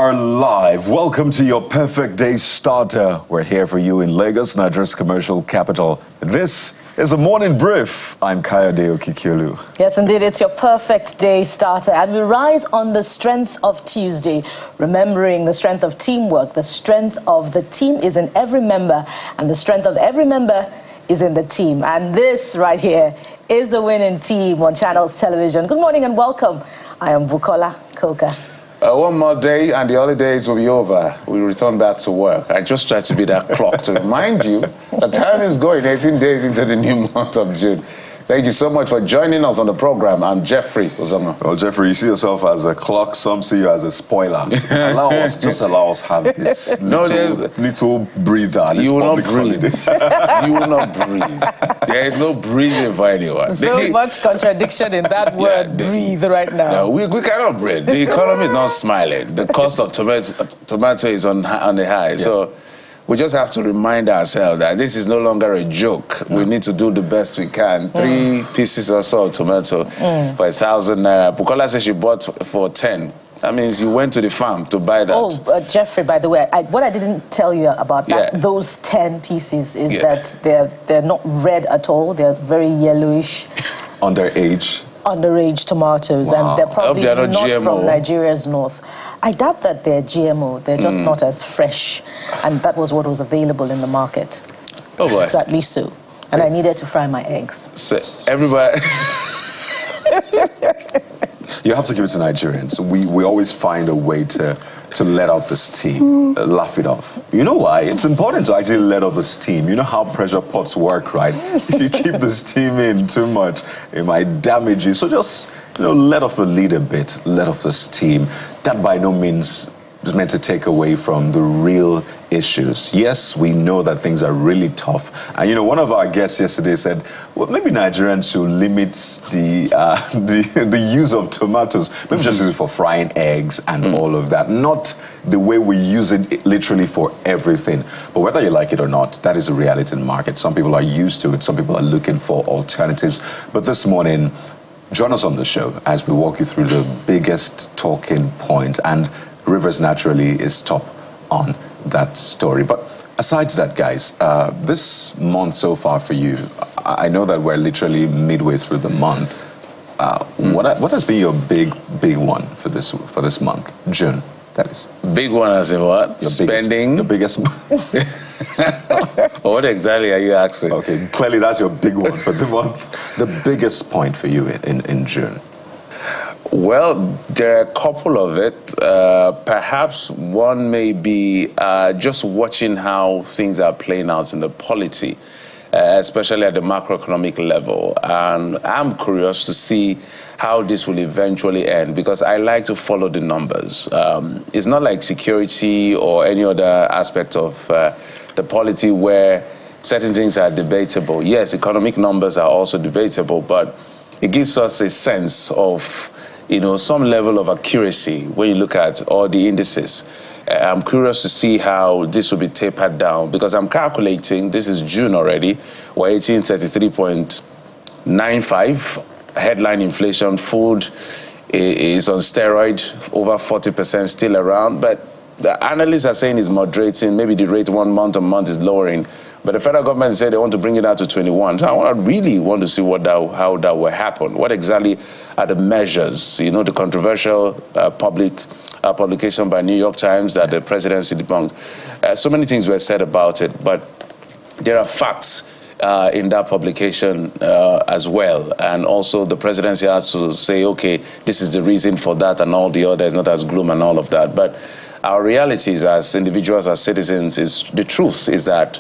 are live. Welcome to your perfect day starter. We're here for you in Lagos, Nigeria's commercial capital. This is a morning brief. I'm Kayode Okikiolu. Yes, indeed, it's your perfect day starter. And we rise on the strength of Tuesday, remembering the strength of teamwork. The strength of the team is in every member, and the strength of every member is in the team. And this right here is the winning team on Channels Television. Good morning and welcome. I am Bukola Koka. One more day and the holidays will be over. We return back to work. I just try to be that clock to remind you the time is going 18 days into the new month of June. Thank you so much for joining us on the program. I'm Jeffrey Ozoma. Well, Jeffrey, you see yourself as a clock. Some see you as a spoiler. allow us have this little breather. You will not breathe. You will not breathe. There is no breathing for anyone. So much contradiction in that word, breathe, right now. No, we cannot breathe. The economy is not smiling. The cost of tomato is on the high. Yeah. So we just have to remind ourselves that this is no longer a joke. We need to do the best we can. 3 pieces or so of tomato for 1,000 naira. Bukola says she bought for 10. That means you went to the farm to buy that. Oh, Jeffrey, by the way, what I didn't tell you about that, those 10 pieces is that they're not red at all. They're very yellowish. Underage tomatoes, and they're probably not GMO. From Nigeria's north. I doubt that they're GMO. They're just not as fresh, and that was what was available in the market. Oh boy! Sadly so. And I needed to fry my eggs. So everybody. You have to give it to Nigerians. We always find a way to let out the steam, laugh it off. You know why? It's important to actually let out the steam. You know how pressure pots work, right? If you keep the steam in too much, it might damage you. So just, let off the lid a bit, let off the steam. That by no means is meant to take away from the real issues. Yes, we know that things are really tough. And one of our guests yesterday said, well, maybe Nigerians should limit the use of tomatoes. Maybe just use it for frying eggs and all of that. Not the way we use it literally for everything. But whether you like it or not, that is a reality in the market. Some people are used to it. Some people are looking for alternatives. But this morning, join us on the show as we walk you through the biggest talking point. And Rivers naturally is top on that story. But aside that, guys, this month so far for you, I know that we're literally midway through the month. What has been your big one for this month, June? That is big one as in what? Spending. The biggest. What exactly are you asking? Okay, clearly that's your big one for the month. The biggest point for you in June. Well, there are a couple of it. Perhaps one may be just watching how things are playing out in the polity, especially at the macroeconomic level. And I'm curious to see how this will eventually end, because I like to follow the numbers. It's not like security or any other aspect of the polity where certain things are debatable. Yes, economic numbers are also debatable, but it gives us a sense of some level of accuracy when you look at all the indices. I'm curious to see how this will be tapered down, because I'm calculating, this is June already, we're 1833.95. Headline inflation, food is on steroid, over 40% still around, but the analysts are saying it's moderating. Maybe the rate 1 month on month is lowering. But the federal government said they want to bring it out to 21. So I really want to see how that will happen. What exactly are the measures? The controversial publication by New York Times that the presidency debunked. So many things were said about it, but there are facts in that publication as well. And also the presidency has to say, okay, this is the reason for that and all the others, not as gloom and all of that. But our realities as individuals, as citizens, is the truth is that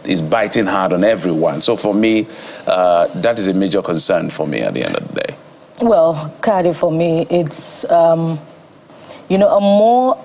is biting hard on everyone. So for me, that is a major concern for me at the end of the day. Well, Kadi, for me, it's a more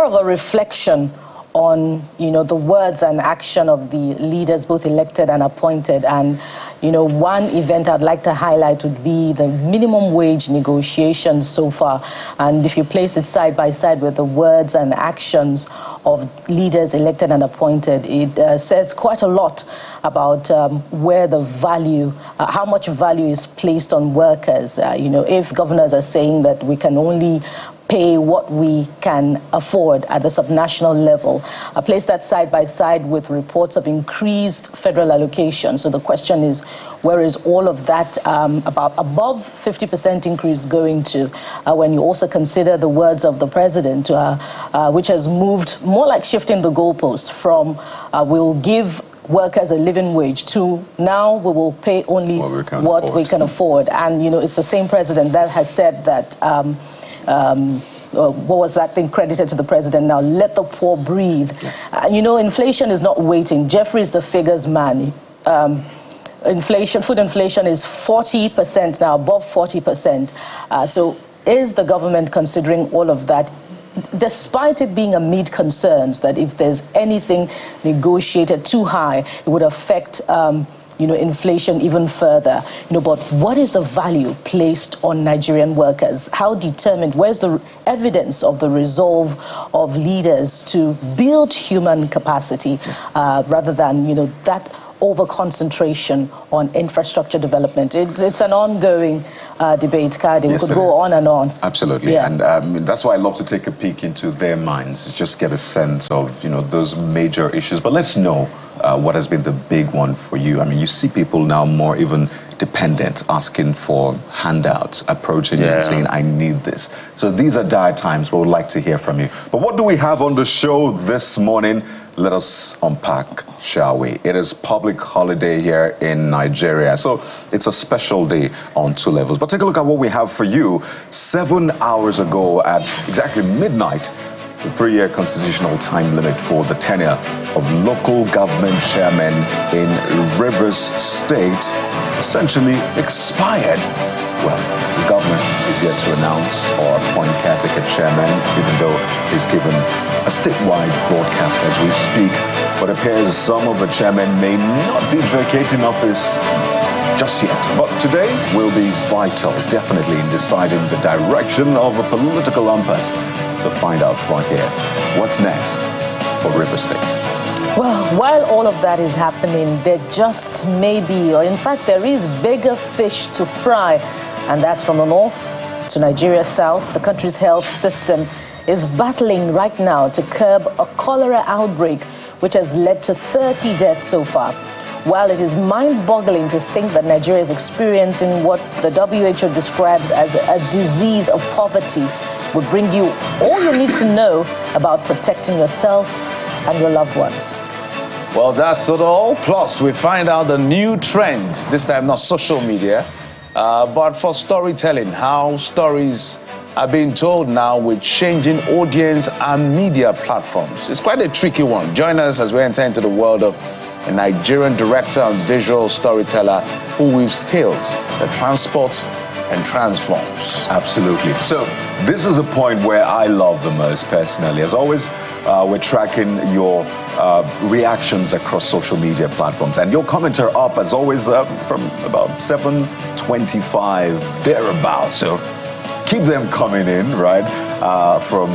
of a reflection on the words and action of the leaders, both elected and appointed. And one event I'd like to highlight would be the minimum wage negotiations so far. And if you place it side by side with the words and actions of leaders elected and appointed, it says quite a lot about where the value, how much value is placed on workers. If governors are saying that we can only pay what we can afford at the subnational level. I place that side by side with reports of increased federal allocation. So the question is, where is all of that about above 50% increase going to, when you also consider the words of the president, which has moved more like shifting the goalpost from we'll give workers a living wage to now we will pay only what we can afford. And, you know, it's the same president that has said that what was that thing credited to the president now? Let the poor breathe. You know, inflation is not waiting. Jeffrey is the figures man. Food inflation is 40% now, above 40%. So is the government considering all of that, despite it being amid concerns that if there's anything negotiated too high, it would affect you know, inflation even further. You know, but what is the value placed on Nigerian workers? How determined? Where's the evidence of the resolve of leaders to build human capacity rather than, you know, that over-concentration on infrastructure development? It's an ongoing debate, Kadi. We could go on and on. Absolutely. Yeah. And that's why I love to take a peek into their minds, just get a sense of, you know, those major issues. But let's know what has been the big one for you. I mean, you see people now more even dependent, asking for handouts, approaching you and saying, I need this. So these are dire times. We would like to hear from you. But what do we have on the show this morning? Let us unpack, shall we? It is public holiday here in Nigeria, so it's a special day on two levels. But take a look at what we have for you. 7 hours ago at exactly midnight, the 3-year constitutional time limit for the tenure of local government chairmen in Rivers State essentially expired. Well, the government is yet to announce or appoint caretaker chairman, even though he's given a statewide broadcast as we speak. But it appears some of the chairmen may not be vacating office just yet. But today will be vital, definitely, in deciding the direction of a political impasse. So find out right here. What's next for River State? Well, while all of that is happening, there just may be, or in fact, there is bigger fish to fry. And that's from the north to Nigeria's south. The country's health system is battling right now to curb a cholera outbreak, which has led to 30 deaths so far. While it is mind-boggling to think that Nigeria is experiencing what the WHO describes as a disease of poverty, would bring you all you need to know about protecting yourself and your loved ones. Well, that's not all. Plus, we find out the new trend, this time not social media, but for storytelling, how stories are being told now with changing audience and media platforms. It's quite a tricky one. Join us as we enter into the world of a Nigerian director and visual storyteller who weaves tales that transports and transforms. Absolutely. So this is a point where I love the most personally. As always, we're tracking your reactions across social media platforms, and your comments are up as always from about 7:25 thereabouts. So keep them coming in, right? From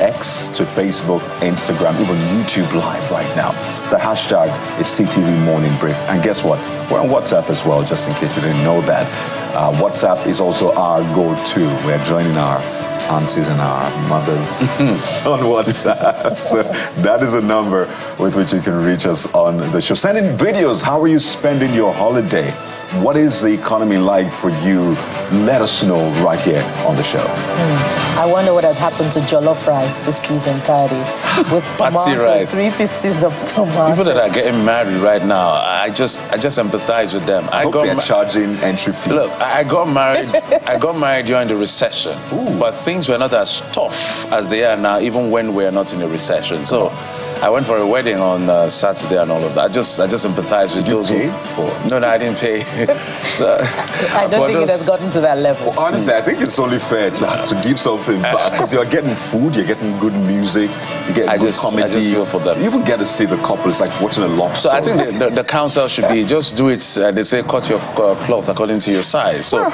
X to Facebook, Instagram, even YouTube Live right now. The hashtag is CTV Morning Brief. And guess what? We're on WhatsApp as well, just in case you didn't know that. WhatsApp is also our go-to. We're joining our aunties and our mothers on WhatsApp. So that is a number with which you can reach us on the show. Send in videos. How are you spending your holiday? What is the economy like for you? Let us know right here on the show. I wonder what has happened to jollof rice this season, Kadi. With tomato, rice. 3 pieces of tomato. People that are getting married right now, I just empathize with them. I hope they're charging entry fee. Look, I got married. I got married during the recession, but things were not as tough as they are now, even when we are not in a recession. So I went for a wedding on Saturday and all of that. I just empathize with those who. No, I didn't pay. I don't think it has gotten to that level. Well, honestly, I think it's only fair to give something back, because you're getting food, you're getting good music, you get good comedy. I just feel for them. You even get to see the couple. It's like watching a love story. So I think the counsel should be just do it. They say cut your cloth according to your size. So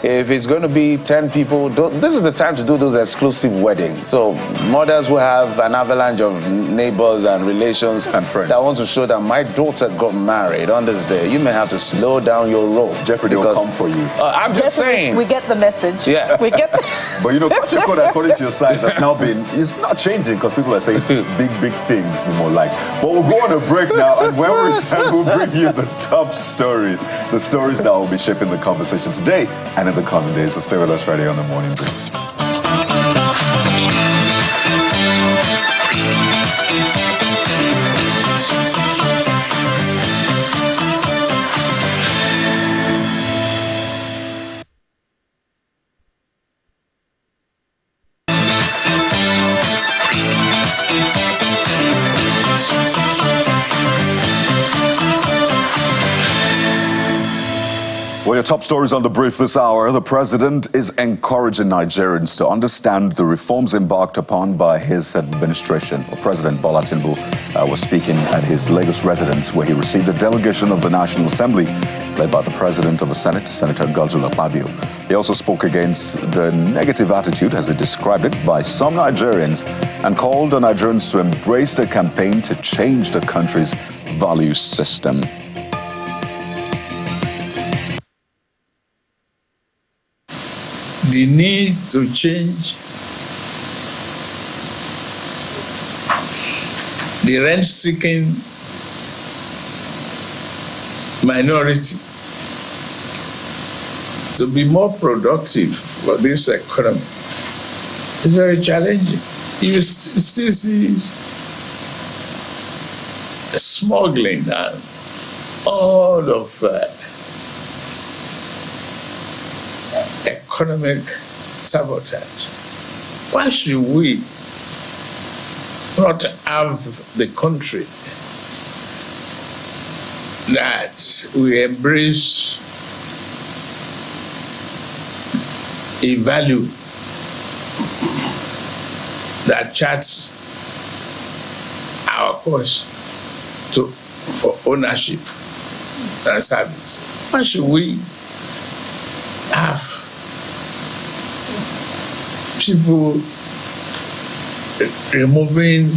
if it's going to be 10 people, this is the time to do those exclusive weddings. So mothers will have an avalanche of neighbors and relations and friends that want to show that my daughter got married on this day. You may have to slow down your roll. Jeffrey, they'll come for you. I'm just saying. We get the message. Yeah. We get But you know, culture code, according to your size, has now been, it's not changing because people are saying big things no more like. But we'll go on a break now, and when we return, we'll bring you the top stories, the stories that will be shaping the conversation today and in the coming days. So stay with us right here on the Morning Brief. Well, your top stories on the brief this hour. The president is encouraging Nigerians to understand the reforms embarked upon by his administration. Well, President Bola Tinubu was speaking at his Lagos residence, where he received a delegation of the National Assembly led by the President of the Senate, Senator Cholera Outbreak. He also spoke against the negative attitude, as he described it, by some Nigerians and called on Nigerians to embrace the campaign to change the country's value system. The need to change the rent-seeking minority to be more productive for this economy is very challenging. You still see smuggling and all of economic sabotage. Why should we not have the country that we embrace a value that charts our course for ownership and service? Why should we have people removing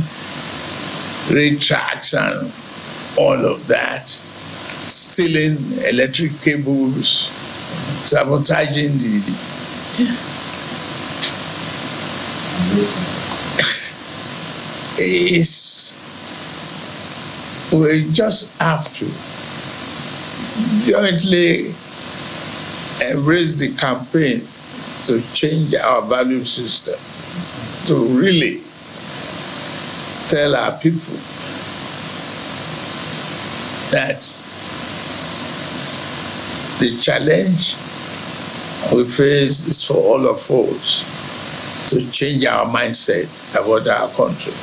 rail tracks and all of that, stealing electric cables, sabotaging the we just have to jointly embrace the campaign to change our value system, to really tell our people that the challenge we face is for all of us to change our mindset about our country.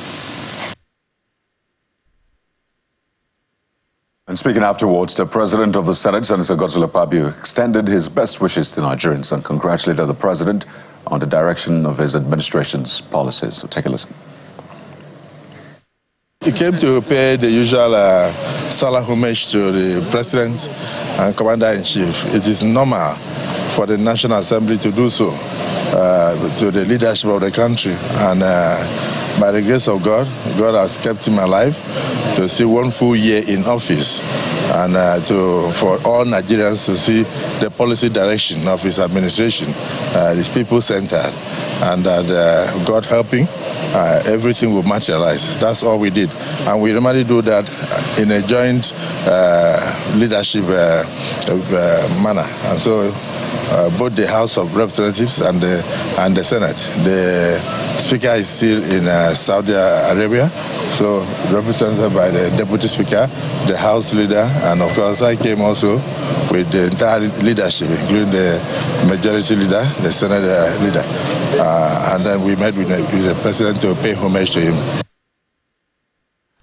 And speaking afterwards, the President of the Senate, Senator Cholera Outbreak, extended his best wishes to Nigerians and congratulated the President on the direction of his administration's policies. So take a listen. He came to pay the usual solemn homage to the President and Commander-in-Chief. It is normal for the National Assembly to do so to the leadership of the country. And by the grace of God, God has kept him alive to see 1 full year in office and for all Nigerians to see the policy direction of his administration. It's people-centered, and God helping, everything will materialize. That's all we did. And we normally do that in a joint leadership manner. And so both the House of Representatives and the Senate. The Speaker is still in Saudi Arabia, so represented by the Deputy Speaker, the House Leader, and of course I came also with the entire leadership, including the Majority Leader, the Senate Leader. And then we met with the President to pay homage to him.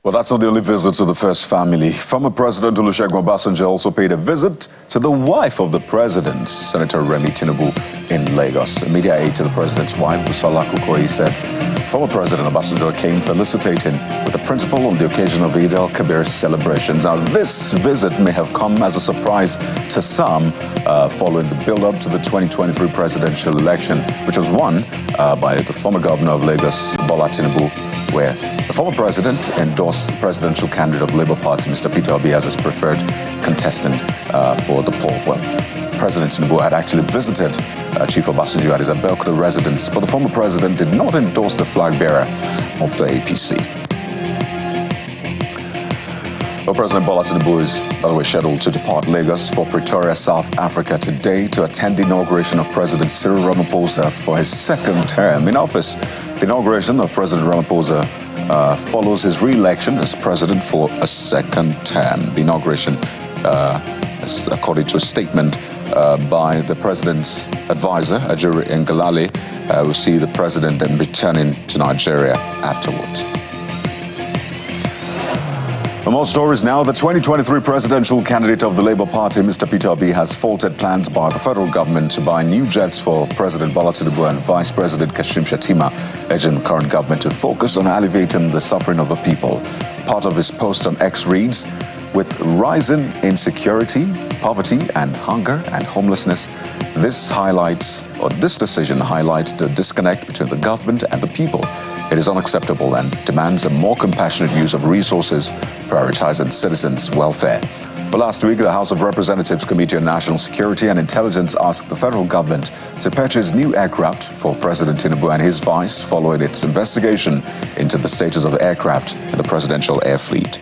Well, that's not the only visit to the first family. Former President Olusegun Obasanjo also paid a visit to the wife of the president, Senator Remi Tinubu, in Lagos. A media aide to the president's wife, Busola Kukoyi, said former President Obasanjo came felicitating with the principal on the occasion of Eid al-Kabir celebrations. Now, this visit may have come as a surprise to some following the build-up to the 2023 presidential election, which was won by the former governor of Lagos, Bola Tinubu, where the former president endorsed the presidential candidate of Labour Party, Mr. Peter Obi, as his preferred contestant for the poll. Well, President Tinubu had actually visited Chief Obasanjo at his Abeokuta residence, but the former president did not endorse the flag bearer of the APC. Well, President Bola Tinubu is, by the way, scheduled to depart Lagos for Pretoria, South Africa today to attend the inauguration of President Cyril Ramaphosa for his second term in office. The inauguration of President Ramaphosa follows his re-election as president for a second term. The inauguration, according to a statement by the president's advisor, Ajuri Ngalale, will see the president then returning to Nigeria afterwards. For more stories now, the 2023 presidential candidate of the Labour Party, Mr. Peter Obi, has faulted plans by the federal government to buy new jets for President Bola Tinubu and Vice President Kashim Shettima, urging the current government to focus on alleviating the suffering of the people. Part of his post on X reads, with rising insecurity, poverty and hunger and homelessness, this decision highlights the disconnect between the government and the people. It is unacceptable and demands a more compassionate use of resources, prioritizing citizens' welfare. But last week, the House of Representatives Committee on National Security and Intelligence asked the federal government to purchase new aircraft for President Tinubu and his vice following its investigation into the status of aircraft in the presidential air fleet.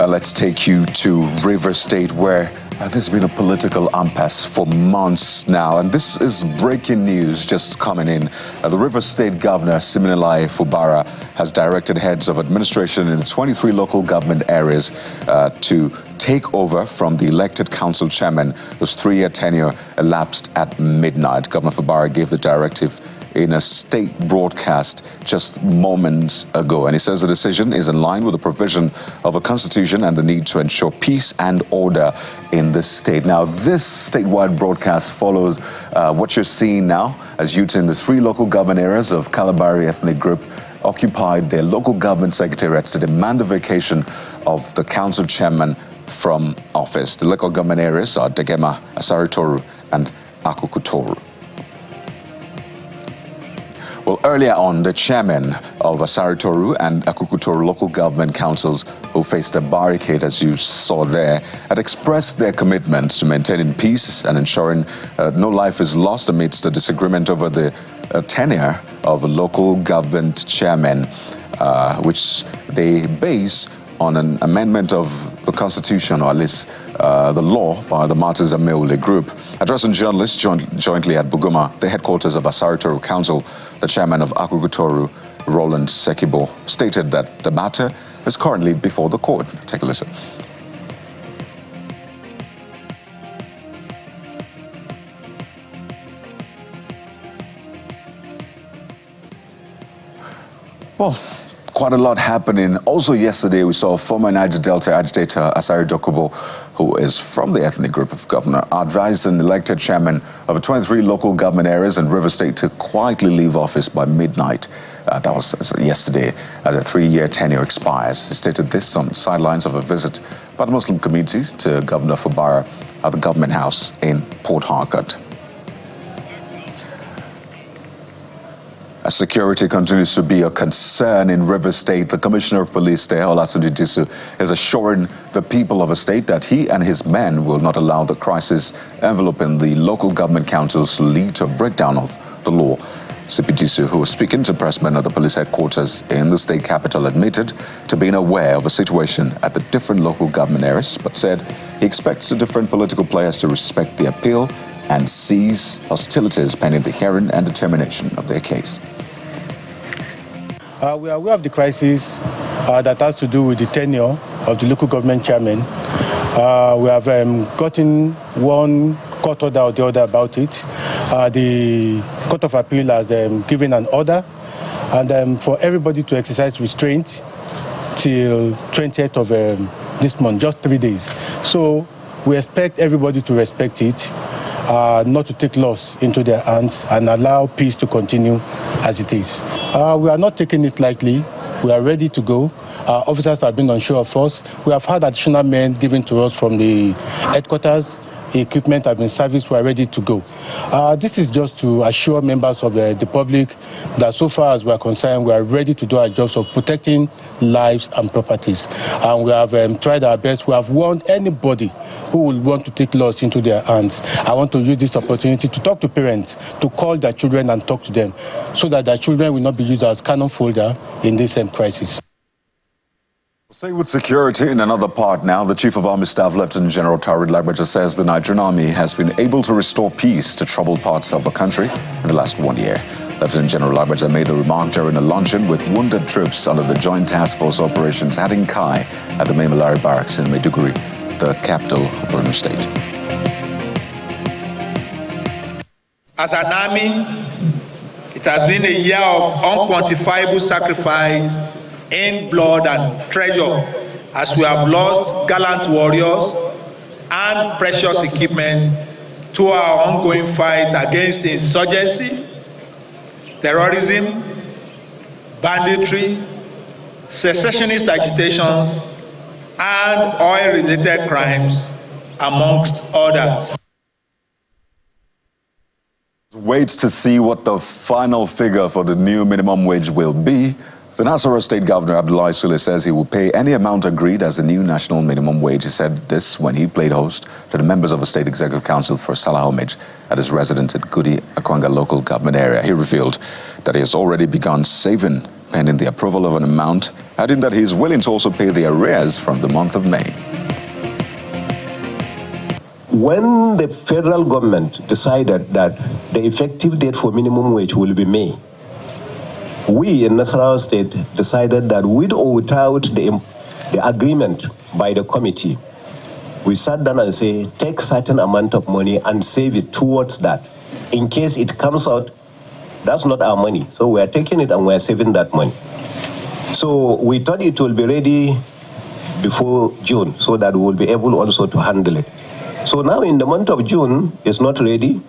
Let's take you to Rivers State, where there's been a political impasse for months now, and this is breaking news just coming in. The Rivers State Governor, Siminalayi Fubara, has directed heads of administration in the 23 local government areas to take over from the elected council chairman whose 3-year tenure elapsed at midnight. Governor Fubara gave the directive in a state broadcast just moments ago. And he says the decision is in line with the provision of the Constitution and the need to ensure peace and order in the state. Now, this statewide broadcast follows what you're seeing now as youth in the 3 local government areas of Kalabari ethnic group occupied their local government secretariats to demand the vacation of the council chairman from office. The local government areas are Degema, Asaritoru, and Akukutoru. Well, earlier on, the chairman of Asaritoru and Akukutoru local government councils, who faced a barricade, as you saw there, had expressed their commitment to maintaining peace and ensuring no life is lost amidst the disagreement over the tenure of a local government chairman, which they base on an amendment of the Constitution, or at least the law, by the Martins Ameule group. Addressing journalists jointly at Buguma, the headquarters of Asaritoru Council, the chairman of Akukutoru, Roland Sekibo, stated that the matter is currently before the court. Take a listen. Well, quite a lot happening. Also yesterday, we saw former Niger Delta agitator Asari Dokubo, who is from the ethnic group of governor, advised an elected chairman of 23 local government areas in Rivers State to quietly leave office by midnight. That was yesterday as a 3-year tenure expires. He stated this on the sidelines of a visit by the Muslim community to Governor Fubara at the government house in Port Harcourt. As security continues to be a concern in Rivers State, the Commissioner of Police there, Olatunji Disu, is assuring the people of the state that he and his men will not allow the crisis enveloping the local government councils to lead to a breakdown of the law. CP Disu, who was speaking to pressmen at the police headquarters in the state capital, admitted to being aware of the situation at the different local government areas, but said he expects the different political players to respect the appeal and cease hostilities pending the hearing and determination of their case. We are aware of the crisis that has to do with the tenure of the local government chairman. We have gotten one court order or the other about it. The Court of Appeal has given an order and for everybody to exercise restraint till 20th of this month, just 3 days. So we expect everybody to respect it, not to take laws into their hands and allow peace to continue as it is. We are not taking it lightly. We are ready to go. Our officers have been on show of us. We have had additional men given to us from the headquarters. Equipment have been serviced. We are ready to go. This is just to assure members of the public that so far as we are concerned, we are ready to do our jobs of protecting lives and properties. And we have tried our best. We have warned anybody who will want to take laws into their hands. I want to use this opportunity to talk to parents, to call their children and talk to them, so that their children will not be used as cannon fodder in this crisis. Stay with security in another part now. The Chief of Army Staff, Lieutenant General Tarid Lagbaja, says the Nigerian Army has been able to restore peace to troubled parts of the country in the last 1 year. Lieutenant General Lagbaja made the remark during a luncheon with wounded troops under the Joint Task Force operations Hadin Kai at the Maimalari Barracks in Maiduguri, the capital of Borno State. As an army, it has been a year of unquantifiable sacrifice in blood and treasure, as we have lost gallant warriors and precious equipment to our ongoing fight against insurgency, terrorism, banditry, secessionist agitations, and oil-related crimes, amongst others. Wait to see what the final figure for the new minimum wage will be. The Nasarawa State Governor Abdullahi Sule says he will pay any amount agreed as the new national minimum wage. He said this when he played host to the members of the State Executive Council for Salah homage at his residence at Gudi Akwanga local government area. He revealed that he has already begun saving pending the approval of an amount, adding that he is willing to also pay the arrears from the month of May. When the federal government decided that the effective date for minimum wage will be May, we in Nasarawa State decided that with or without the agreement by the committee, we sat down and say, take certain amount of money and save it towards that. In case it comes out, that's not our money. So we are taking it and we are saving that money. So we thought it will be ready before June so that we will be able also to handle it. So now in the month of June, it's not ready.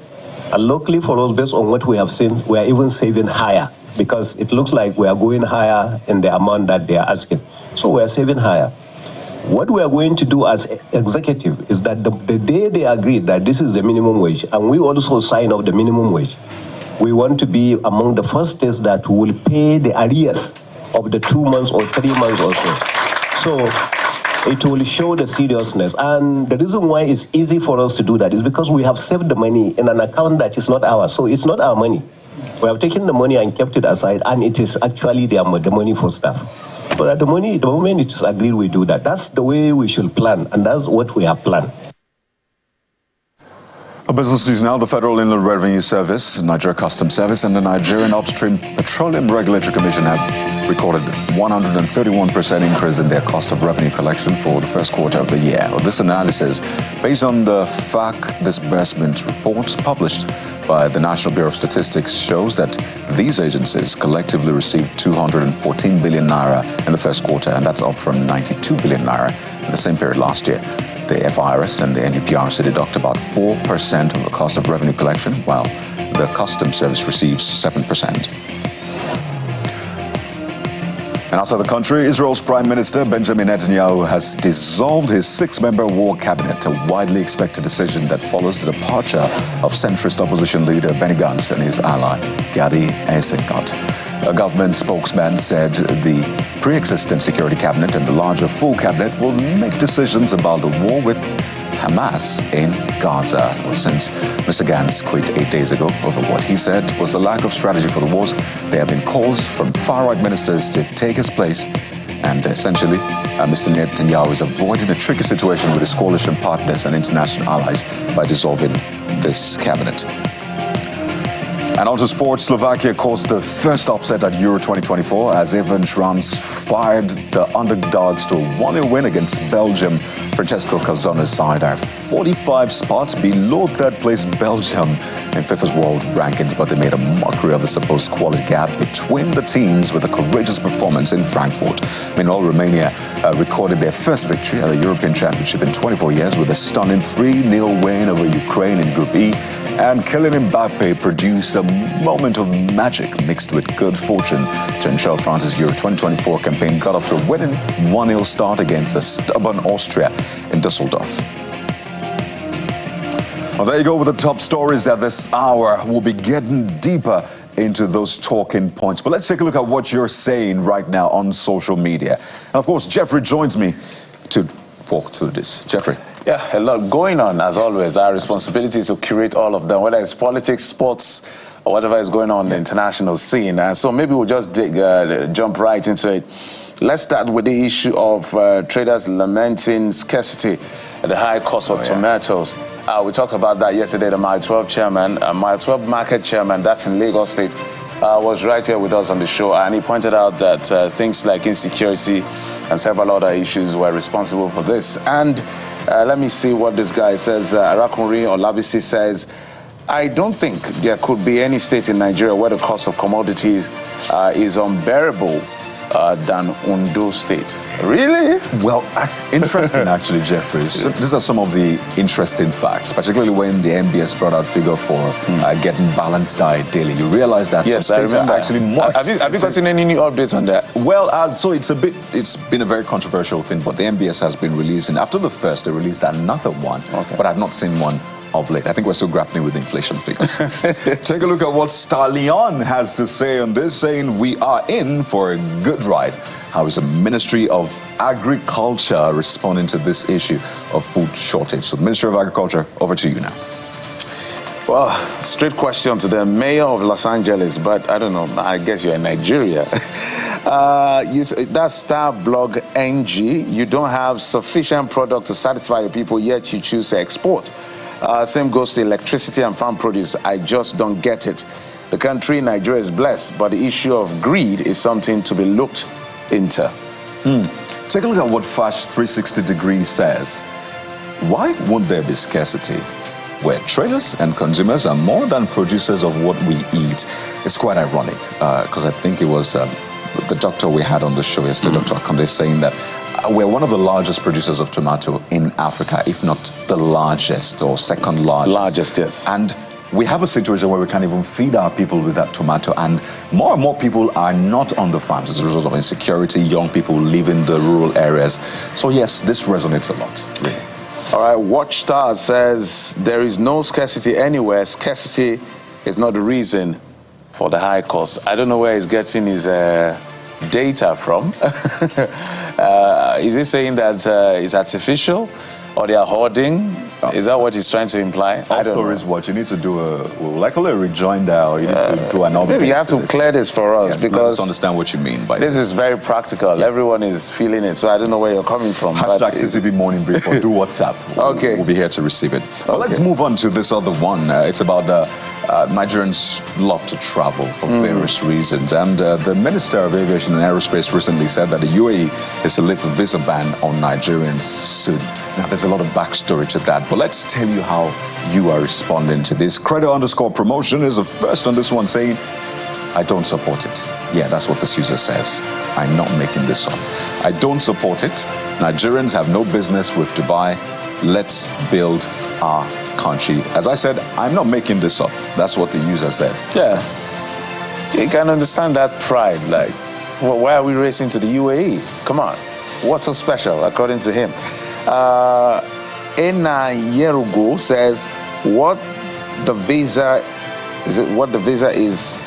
And luckily for us, based on what we have seen, we are even saving higher, because it looks like we are going higher in the amount that they are asking. So we are saving higher. What we are going to do as executive is that the day they agree that this is the minimum wage, and we also sign off the minimum wage, we want to be among the first states that will pay the arrears of the 2 months or 3 months or so. So it will show the seriousness. And the reason why it's easy for us to do that is because we have saved the money in an account that is not ours. So it's not our money. We have taken the money and kept it aside, and it is actually the money for staff. So that the moment it is agreed, we do that. That's the way we should plan, and that's what we have planned. Business news now. The Federal Inland Revenue Service, Nigeria Customs Service, and the Nigerian Upstream Petroleum Regulatory Commission have recorded 131% increase in their cost of revenue collection for the first quarter of the year. This analysis, based on the FAC disbursement reports published by the National Bureau of Statistics, shows that these agencies collectively received 214 billion naira in the first quarter, and that's up from 92 billion naira in the same period last year. The FIRS and the NUPRC deduct about 4% of the cost of revenue collection, while the Customs Service receives 7%. And outside the country, Israel's Prime Minister Benjamin Netanyahu has dissolved his 6-member war cabinet, a widely expected decision that follows the departure of centrist opposition leader Benny Gantz and his ally Gadi Eisenkot. A government spokesman said the pre-existing security cabinet and the larger full cabinet will make decisions about the war with Hamas in Gaza. Well, since Mr. Gantz quit 8 days ago over what he said was the lack of strategy for the wars, there have been calls from far-right ministers to take his place, and essentially Mr. Netanyahu is avoiding a tricky situation with his coalition partners and international allies by dissolving this cabinet. And on to sports, Slovakia caused the first upset at Euro 2024 as Ivan Schranz fired the underdogs to a 1-0 win against Belgium. Francesco Calzone's side are 45 spots below third place Belgium in FIFA's world rankings, but they made a mockery of the supposed quality gap between the teams with a courageous performance in Frankfurt. Meanwhile, Romania recorded their first victory at the European Championship in 24 years with a stunning 3-0 win over Ukraine in Group E. And Kylian Mbappe produced a moment of magic mixed with good fortune to ensure France's Euro 2024 campaign got off to a winning 1-0 start against a stubborn Austria in Düsseldorf. Well, there you go with the top stories at this hour. We'll be getting deeper into those talking points. But let's take a look at what you're saying right now on social media. And of course, Jeffrey joins me to walk through this. Jeffrey. Yeah, a lot going on, as always. Our responsibility is to curate all of them, whether it's politics, sports, or whatever is going on in the international scene. And so maybe we'll just jump right into it. Let's start with the issue of traders lamenting scarcity at the high cost of tomatoes. We talked about that yesterday. The Mile 12 chairman, Mile 12 market chairman, that's in Lagos State, was right here with us on the show, and he pointed out that things like insecurity and several other issues were responsible for this. And let me see what this guy says. Arakunri Olabisi says, I don't think there could be any state in Nigeria where the cost of commodities is unbearable than Ondo State. Really? Well, interesting actually, Jeffrey. So these are some of the interesting facts, particularly when the MBS brought out figure for getting balanced diet daily. You realize that yes, some states are actually more. Have you gotten any new updates on that? Well, so it's been a very controversial thing, but the MBS has been releasing. After the first, they released another one, but I've not seen one of late. I think we're still grappling with inflation figures. Take a look at what Stallion has to say on this, saying we are in for a good ride. How is the Ministry of Agriculture responding to this issue of food shortage? So the Ministry of Agriculture, over to you now. Well, straight question to the mayor of Los Angeles, but I don't know, I guess you're in Nigeria. That's Star Blog NG. You don't have sufficient product to satisfy your people, yet you choose to export. Same goes to electricity and farm produce. I just don't get it. The country, Nigeria, is blessed, but the issue of greed is something to be looked into. Take a look at what Fash 360 Degree says. Why won't there be scarcity where traders and consumers are more than producers of what we eat? It's quite ironic because I think it was the doctor we had on the show yesterday, Dr. Akonde, saying that we're one of the largest producers of tomato in Africa, if not the largest or second largest. Largest, yes. And we have a situation where we can't even feed our people with that tomato, and more people are not on the farms as a result of insecurity, young people leaving the rural areas. So yes, this resonates a lot, really. All right, Watchstar says there is no scarcity anywhere. Scarcity is not the reason for the high cost. I don't know where he's getting his data from. Is he saying that it's artificial or they are hoarding? Is that what he's trying to imply? All stories what you need to do like a rejoinder, or you need to do an update. Maybe you have to clear this for us, because because let us understand what you mean by this is very practical. Yeah. Everyone is feeling it, so I don't know where you're coming from. Hashtag CTV Morning Brief or do WhatsApp. Okay. We'll be here to receive it. Well, let's move on to this other one. It's about Nigerians love to travel for various reasons. And the Minister of Aviation and Aerospace recently said that the UAE is to lift a visa ban on Nigerians soon. Now, there's a lot of backstory to that, but let's tell you how you are responding to this. Credo_promotion is the first on this one, saying, I don't support it. Yeah, that's what this user says. I'm not making this up. I don't support it. Nigerians have no business with Dubai. Let's build our country. As I said, I'm not making this up. That's what the user said. Yeah. You can understand that pride. Like, well, why are we racing to the UAE? Come on. What's so special, according to him? Ena Yerugo says, what the visa is,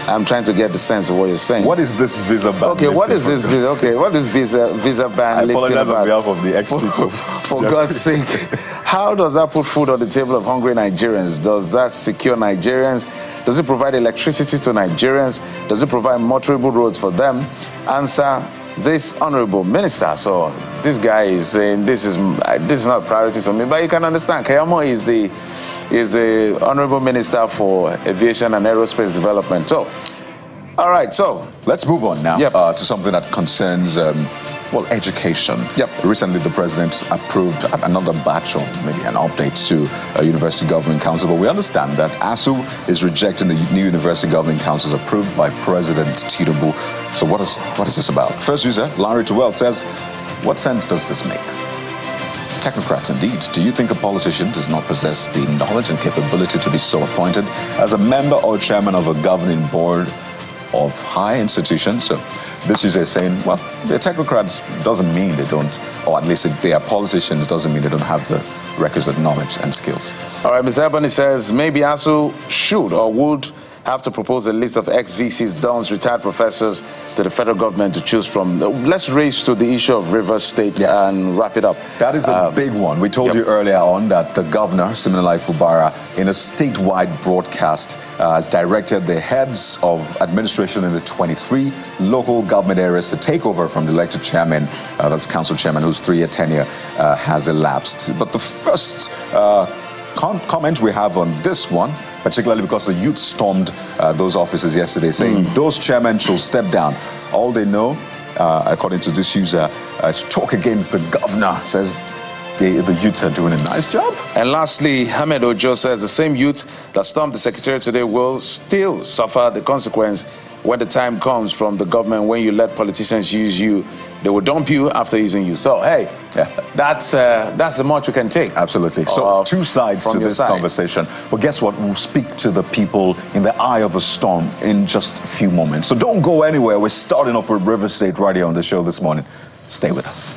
I'm trying to get the sense of what you're saying. What is this visa ban? Okay, what is this visa? Okay, what is visa ban? I apologize on behalf of the ex-people. For God's sake, how does that put food on the table of hungry Nigerians? Does that secure Nigerians? Does it provide electricity to Nigerians? Does it provide motorable roads for them? Answer, this honorable minister. So this guy is saying this is not a priority for me, but you can understand. Kayamo is the is the Honorable Minister for Aviation and Aerospace Development. So, all right, so let's move on now yep. To something that concerns, well, education. Yep. Recently, the president approved another batch, or maybe an update to University Governing Council, but we understand that ASU is rejecting the new University Governing Councils approved by President Tinubu. So what is this about? First user, Larry Tuwell, says, what sense does this make? Technocrats indeed. Do you think a politician does not possess the knowledge and capability to be so appointed as a member or chairman of a governing board of high institutions? So this user is saying, well, the technocrats doesn't mean they don't, or at least if they are politicians, doesn't mean they don't have the requisite knowledge and skills. All right, Mr. Ebony says maybe ASU should or would have to propose a list of ex-VCs, dons, retired professors to the federal government to choose from. Let's race to the issue of Rivers State and wrap it up. That is a big one. We told you earlier on that the governor, Siminalayi Fubara, in a statewide broadcast, has directed the heads of administration in the 23 local government areas to take over from the elected chairman, that's council chairman, whose 3-year tenure has elapsed. But the first comment we have on this one, particularly because the youth stormed those offices yesterday, saying those chairmen should step down. All they know, according to this user, is talk against the governor, says the youths are doing a nice job. And lastly, Ahmed Ojo says the same youth that stormed the secretariat today will still suffer the consequence when the time comes from the government. When you let politicians use you, they will dump you after using you. So, hey, that's the much we can take. Absolutely. So, two sides to this conversation. But guess what? We'll speak to the people in the eye of the storm in just a few moments. So don't go anywhere. We're starting off with River State right here on the show this morning. Stay with us.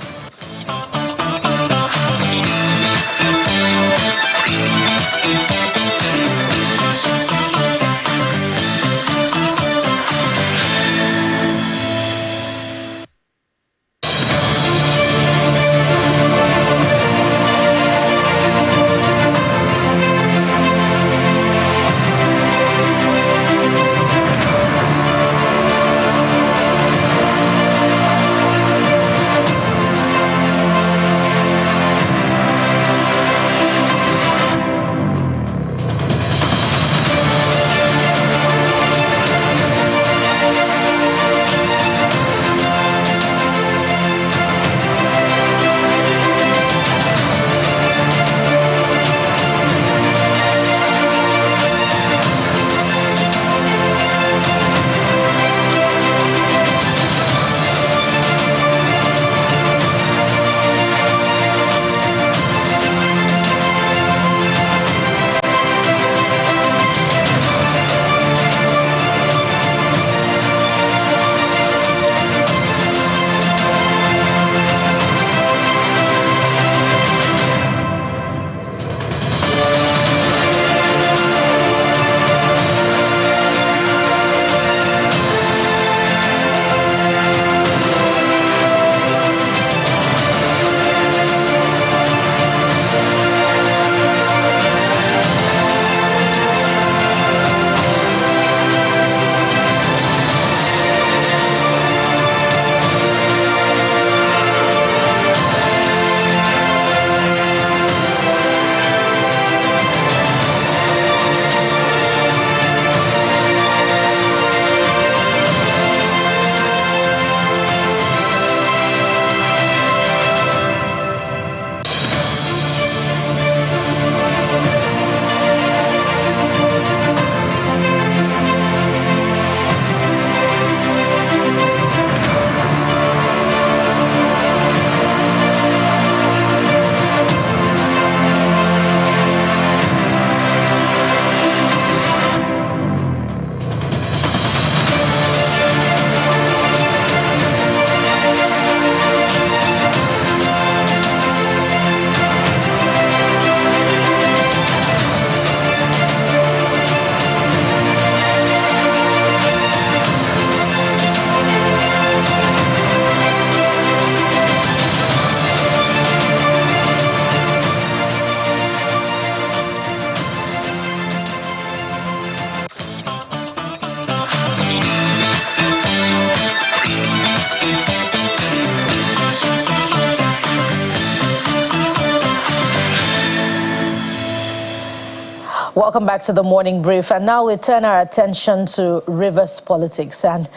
Welcome back to the Morning Brief. And now we turn our attention to Rivers politics. And,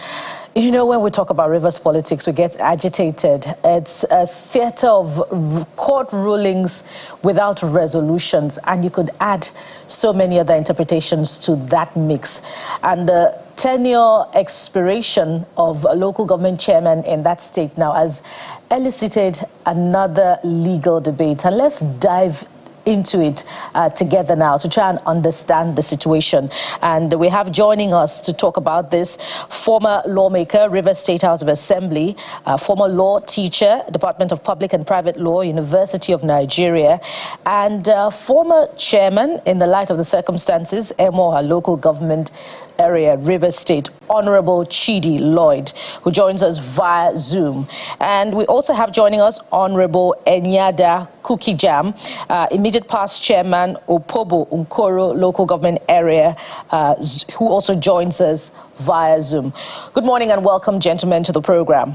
you know, when we talk about Rivers politics, we get agitated. It's a theater of court rulings without resolutions. And you could add so many other interpretations to that mix. And the tenure expiration of a local government chairman in that state now has elicited another legal debate. And let's dive into it together now to try and understand the situation. And we have joining us to talk about this former lawmaker, Rivers State House of Assembly, former law teacher, Department of Public and Private Law, University of Nigeria, and former chairman, in the light of the circumstances, Emoha local government area, Rivers State, Honorable Chidi Lloyd, who joins us via Zoom. And we also have joining us Honorable Enyada Kukijam, immediate past chairman, Opobo Nkoro local government area, who also joins us via Zoom. Good morning and welcome, gentlemen, to the program.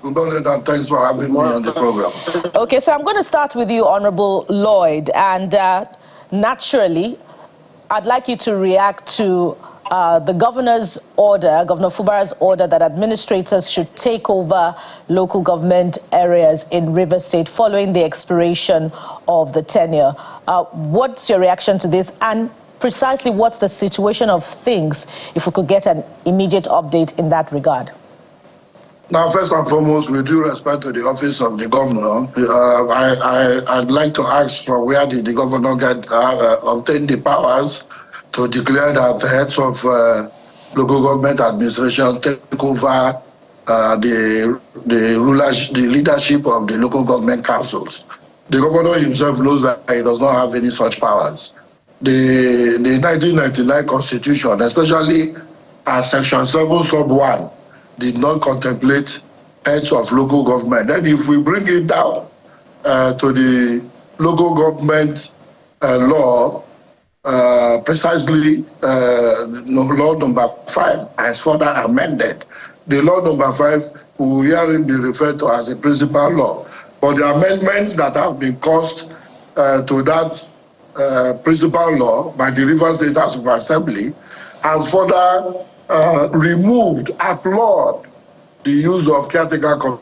Good morning and thanks for having me on the program. Okay, so I'm going to start with you, Honorable Lloyd, and naturally, I'd like you to react to the governor's order, Governor Fubara's order that administrators should take over local government areas in Rivers State following the expiration of the tenure. What's your reaction to this? And precisely what's the situation of things, if we could get an immediate update in that regard? Now, first and foremost, with due respect to the office of the governor, I'd like to ask from where did the governor obtain the powers to declare that the heads of local government administration take over the leadership of the local government councils. The governor himself knows that he does not have any such powers. The 1999 Constitution, especially Section 7, Sub 1, did not contemplate heads of local government. Then if we bring it down to the local government law, precisely law number 5 as further amended. The law number 5 will herein be referred to as a principal law. But the amendments that have been caused to that principal law by the Rivers State House of Assembly has further removed, outlawed the use of caretaker.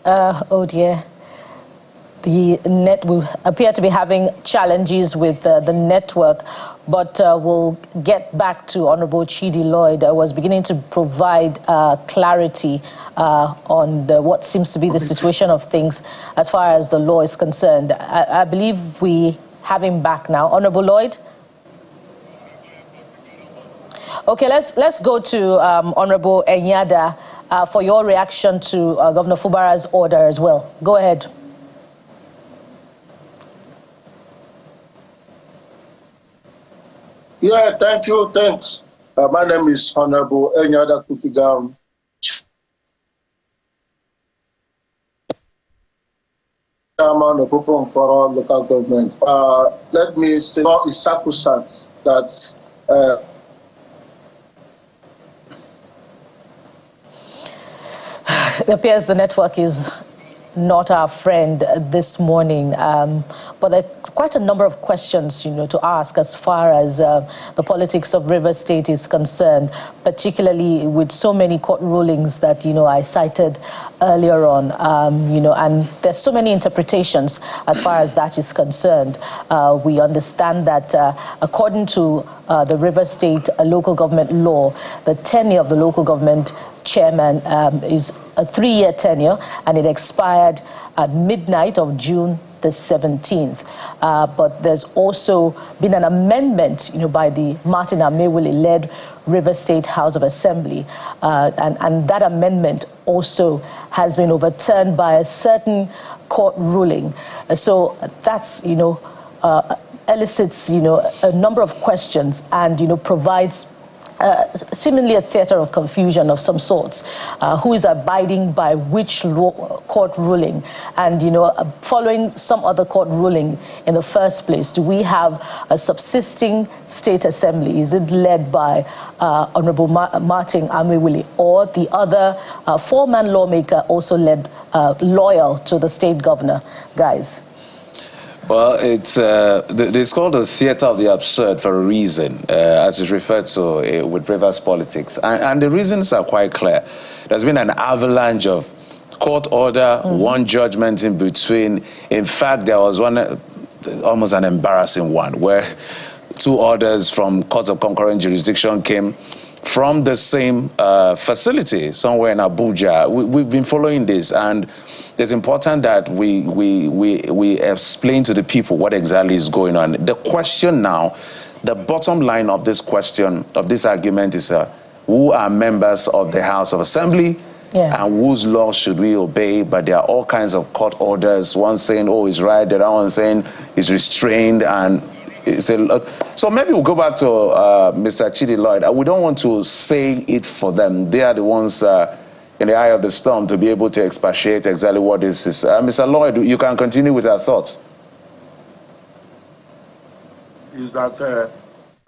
Oh dear. The net will appear to be having challenges with the network, but we'll get back to Honorable Chidi Lloyd. I was beginning to provide clarity on what seems to be the situation of things as far as the law is concerned. I believe we have him back now. Honorable Lloyd? Okay, let's go to Honorable Enyada for your reaction to Governor Fubara's order as well. Go ahead. Yeah, thank you. Thanks. My name is Honorable Enyada Kukigam, Chairman of Opobo Nkoro local government. Let me say, it's sacrosanct that it appears the network is not our friend this morning, but there are quite a number of questions, to ask as far as the politics of Rivers State is concerned, particularly with so many court rulings that, I cited earlier on, and there's so many interpretations as far as that is concerned. We understand that according to the Rivers State local government law, the tenure of the local government chairman is a 3-year tenure, and it expired at midnight of June the 17th. But there's also been an amendment, by the Martin Amewule-led Rivers State House of Assembly, and that amendment also has been overturned by a certain court ruling. So that's, elicits, a number of questions and, provides seemingly a theater of confusion of some sorts. Who is abiding by which court ruling? And, following some other court ruling in the first place, do we have a subsisting state assembly? Is it led by Honorable Martin Amewule, or the other four-man lawmaker also led loyal to the state governor? Guys. Well, it's called the theater of the absurd for a reason, as it's referred to with Rivers politics. And the reasons are quite clear. There's been an avalanche of court order, one judgment in between. In fact, there was one, almost an embarrassing one, where two orders from courts of concurrent jurisdiction came from the same facility somewhere in Abuja. We've been following this, and it's important that we explain to the people what exactly is going on. The question now, the bottom line of this question, of this argument is who are members of the House of Assembly, and whose laws should we obey? But there are all kinds of court orders, one saying, oh, it's right, the other one saying it's restrained, and so maybe we'll go back to Mr. Chidi Lloyd. We don't want to say it for them. They are the ones in the eye of the storm to be able to expatiate exactly what this is. Mr. Lloyd, you can continue with our thoughts. Is that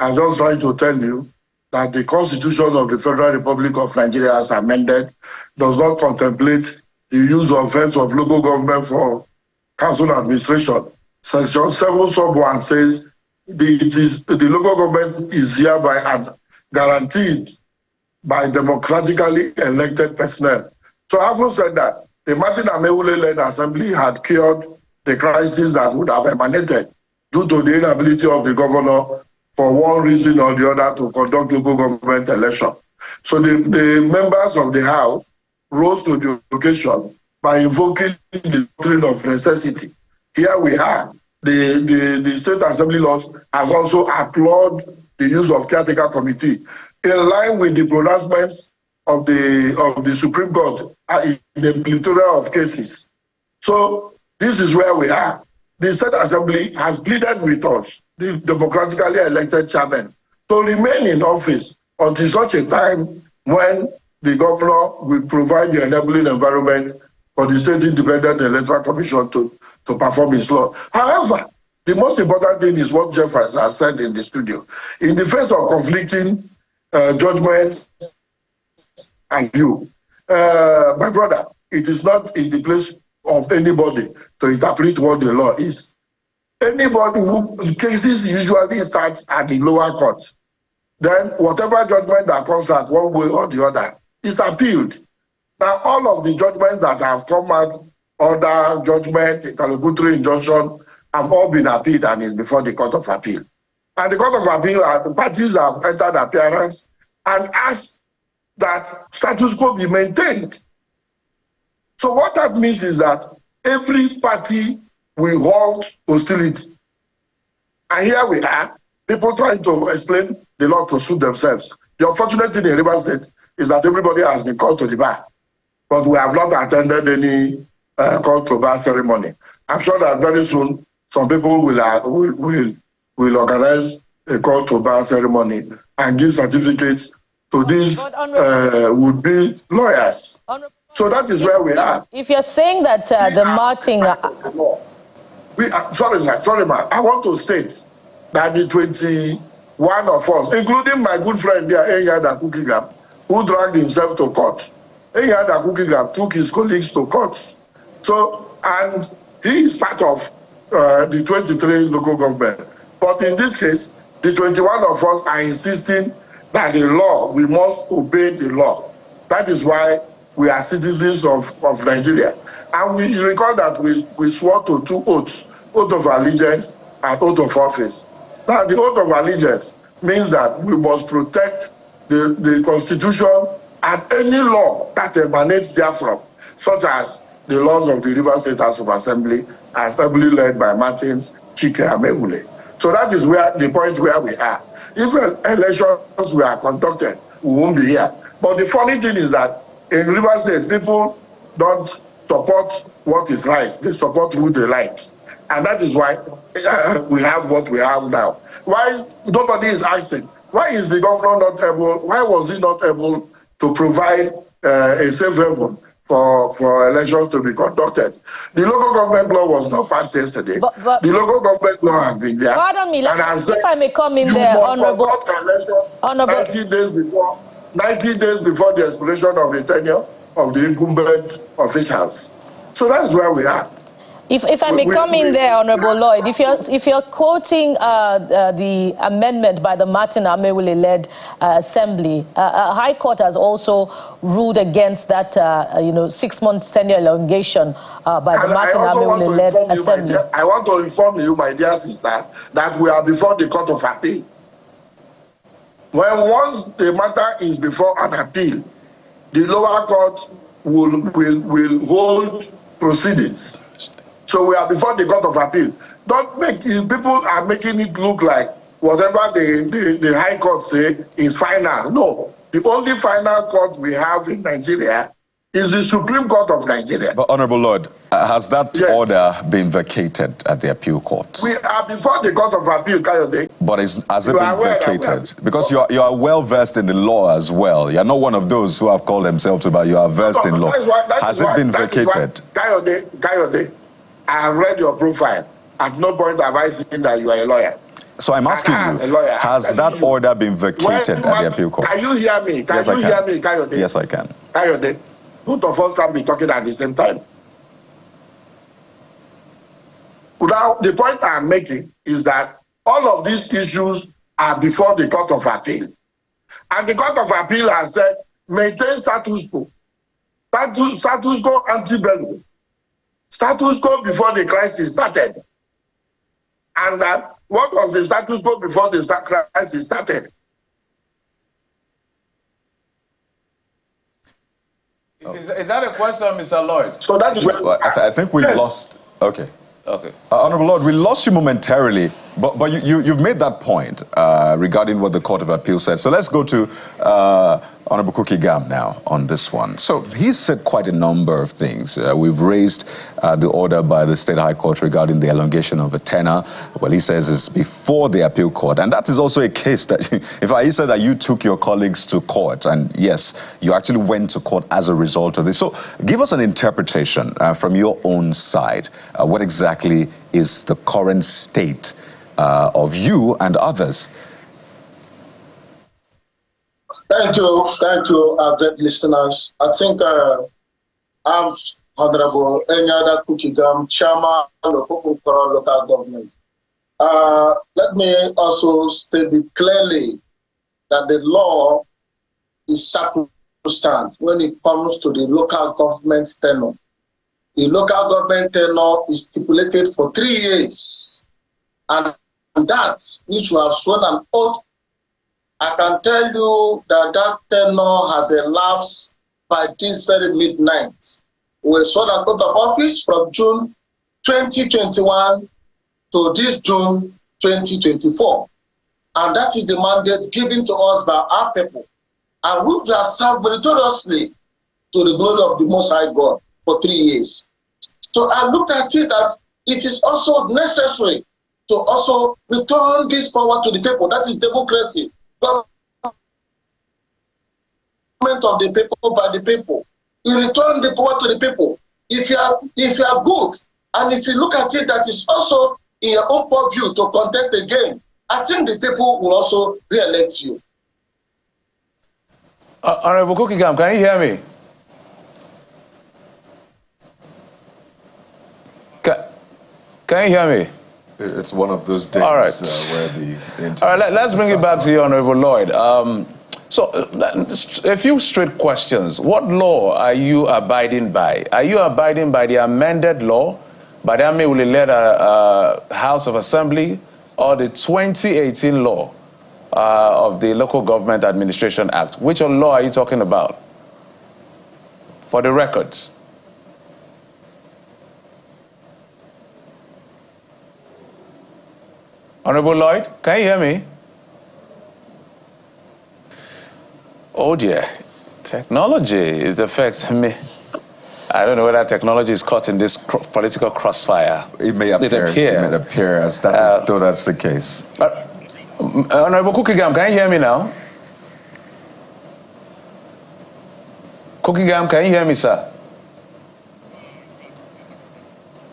I'm just trying to tell you that the Constitution of the Federal Republic of Nigeria, as amended, does not contemplate the use of funds of local government for council administration. Section 7 sub 1 says the local government is hereby guaranteed by democratically elected personnel. So having said that, the Martin Amewule-led assembly had cured the crisis that would have emanated due to the inability of the governor for one reason or the other to conduct local government election. So the members of the House rose to the occasion by invoking the doctrine of necessity. Here we are. The State Assembly laws has also outlawed the use of caretaker committee, in line with the pronouncements of the Supreme Court in a plethora of cases. So this is where we are. The State Assembly has pleaded with us, the democratically elected chairman, to remain in office until such a time when the governor will provide the enabling environment for the State Independent Electoral Commission to perform its law. However, the most important thing is what Jeff has said in the studio. In the face of conflicting judgments and view, my brother, it is not in the place of anybody to interpret what the law is. Anybody who cases usually starts at the lower court. Then whatever judgment that comes out one way or the other is appealed. Now, all of the judgments that have come out, order, judgment, interlocutory injunction, have all been appealed and is before the Court of Appeal. And the Court of Appeal, the parties have entered appearance and asked that status quo be maintained. So what that means is that every party will halt hostility. And here we are, people trying to explain the law to suit themselves. The unfortunate thing in Rivers State is that everybody has been called to the bar, but we have not attended any call to bar ceremony. I'm sure that very soon some people will organize a call to bar ceremony and give certificates to these would-be lawyers. So that is where we are. If you're saying that the Martin... Sorry, ma'am. I want to state that the 21 of us, including my good friend there, Enyada Kukigam, who dragged himself to court. Enyada Kukigam took his colleagues to court. So, and he is part of the 23 local government. But in this case, the 21 of us are insisting that the law, we must obey the law. That is why we are citizens of Nigeria. And we recall that we swore to two oaths, oath of allegiance and oath of office. Now, the oath of allegiance means that we must protect the Constitution and any law that emanates therefrom, such as the laws of the Rivers State House of Assembly led by Martins Chike Amewule. So that is where the point where we are. If elections were conducted, we won't be here. But the funny thing is that in Rivers State, people don't support what is right. They support who they like. And that is why we have what we have now. Why nobody is asking, Why is the governor not able, why was he not able to provide a safe haven for elections to be conducted? The local government law was not passed yesterday. But the local government law has been there. Pardon me, if I may come in you there, must Honorable. conduct elections 90 days before the expiration of the tenure of the incumbent officials. So that's where we are. If I may come in there, Honorable Lloyd, if you're quoting the amendment by the Martin Amewule-led Assembly, High Court has also ruled against that 6-month tenure elongation by the Martin Amewule-led Assembly. I want to inform you, my dear sister, that we are before the Court of Appeal. Once the matter is before an appeal, the lower court will hold proceedings. So we are before the Court of Appeal. Don't make people are making it look like whatever the High Court say is final. No, the only final court we have in Nigeria is the Supreme Court of Nigeria. But Honorable Lord, has that order been vacated at the appeal court? We are before the Court of Appeal, Kayode. But has it been vacated? Because you are well versed in the law as well. You're not one of those who have called themselves about you are versed in law. Has it been vacated? Kayode, I have read your profile. At no point have I seen that you are a lawyer. So I'm asking you, has that order been vacated at the appeal court? Can you hear me? Can you hear me, Kayode? Yes, I can. Kayode, both of us can be talking at the same time. Now, the point I'm making is that all of these issues are before the Court of Appeal. And the Court of Appeal has said, maintain status quo. Status quo ante-bellum. Status quo before the crisis started. And what was the status quo before the crisis started? Is that a question, Mr. Lloyd? So that is where I think we lost. Okay. Okay. Honorable Lord, we lost you momentarily, but you've made that point regarding what the Court of Appeal said. So let's go to Honorable Cookie Gam now on this one. So he said quite a number of things. We've raised the order by the State High Court regarding the elongation of a tenure. Well, he says it's before the appeal court. And that is also a case that, he said that you took your colleagues to court. And yes, you actually went to court as a result of this. So give us an interpretation from your own side. What exactly is the current state of you and others? Thank you, great listeners. I think I'm Honorable Enyada Kukigam, Chairman of Okunkoro Local Government. Let me also state it clearly that the law is sacrosanct when it comes to the local government tenure. The local government tenure is stipulated for 3 years. And that which we have sworn an oath, I can tell you that that tenure has elapsed by this very midnight. We sworn an oath of office from June 2021 to this June 2024. And that is the mandate given to us by our people. And we have served meritoriously to the glory of the Most High God for 3 years. So I looked at it that it is also necessary to also return this power to the people. That is democracy. Government of the people by the people. You return the power to the people. If you are good, and if you look at it, that is also in your own point of view to contest again, I think the people will also re-elect you. Honorable Kukigam, can you hear me? Can you hear me? It's one of those days where the all right, let's bring it back to you, Honorable Lloyd. So, a few straight questions. What law are you abiding by? Are you abiding by the amended law by the Amewule-led House of Assembly or the 2018 law of the Local Government Administration Act? Which law are you talking about? For the records. Honorable Lloyd, can you hear me? Oh dear, technology is affecting me. I don't know whether technology is caught in this political crossfire. It may appear as that, though that's the case. Honorable Kukigam, can you hear me now? Kukigam, can you hear me, sir?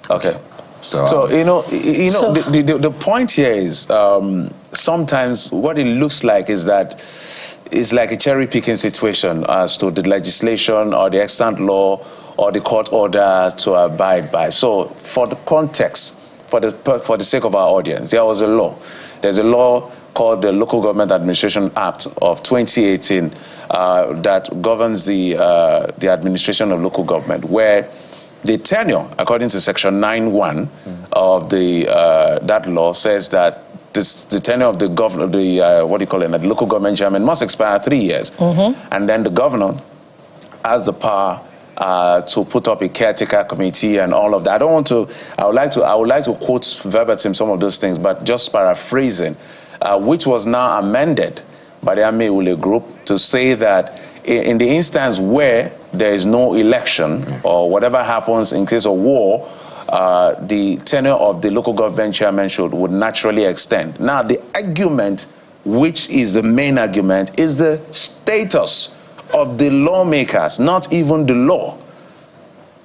Okay. So the point here is sometimes what it looks like is that it's like a cherry-picking situation as to the legislation or the extant law or the court order to abide by. So for the context, for the sake of our audience, there was a law. There's a law called the Local Government Administration Act of 2018 that governs the administration of local government, where the tenure, according to Section 9(1) of that law, says that the tenure of the governor, the local government chairman must expire 3 years, and then the governor has the power to put up a caretaker committee and all of that. I would like to quote verbatim some of those things, but just paraphrasing, which was now amended by the Ameule group to say that in the instance where there is no election or whatever happens in case of war, the tenure of the local government chairman would naturally extend. Now, the argument, which is the main argument, is the status of the lawmakers, not even the law.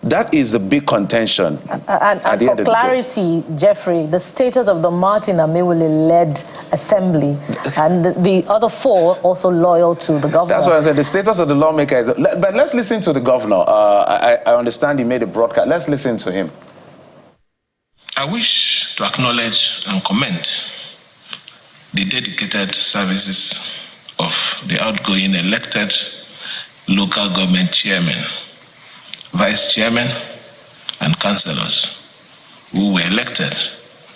That is the big contention. And for clarity, Jeffrey, the status of the Martin Amewule-led assembly and the other four also loyal to the governor. That's what I said. The status of the lawmakers. But let's listen to the governor. I understand he made a broadcast. Let's listen to him. I wish to acknowledge and commend the dedicated services of the outgoing elected local government chairman, vice chairman, and councillors who were elected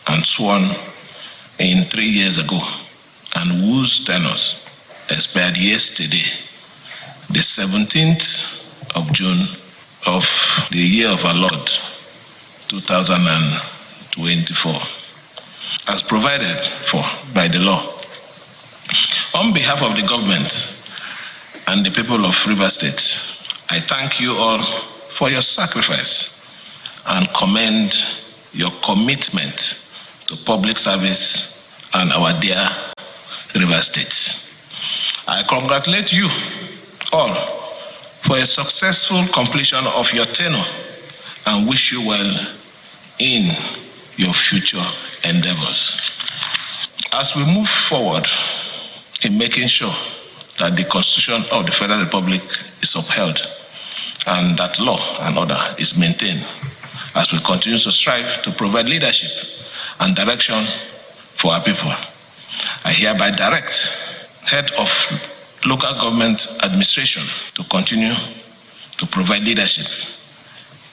and sworn in 3 years ago and whose tenures expired yesterday, the 17th of June of the year of our Lord, 2024, as provided for by the law. On behalf of the government and the people of Rivers State, I thank you all for your sacrifice and commend your commitment to public service and our dear Rivers State. I congratulate you all for a successful completion of your tenure and wish you well in your future endeavors. As we move forward in making sure that the Constitution of the Federal Republic is upheld and that law and order is maintained, as we continue to strive to provide leadership and direction for our people, I hereby direct head of local government administration to continue to provide leadership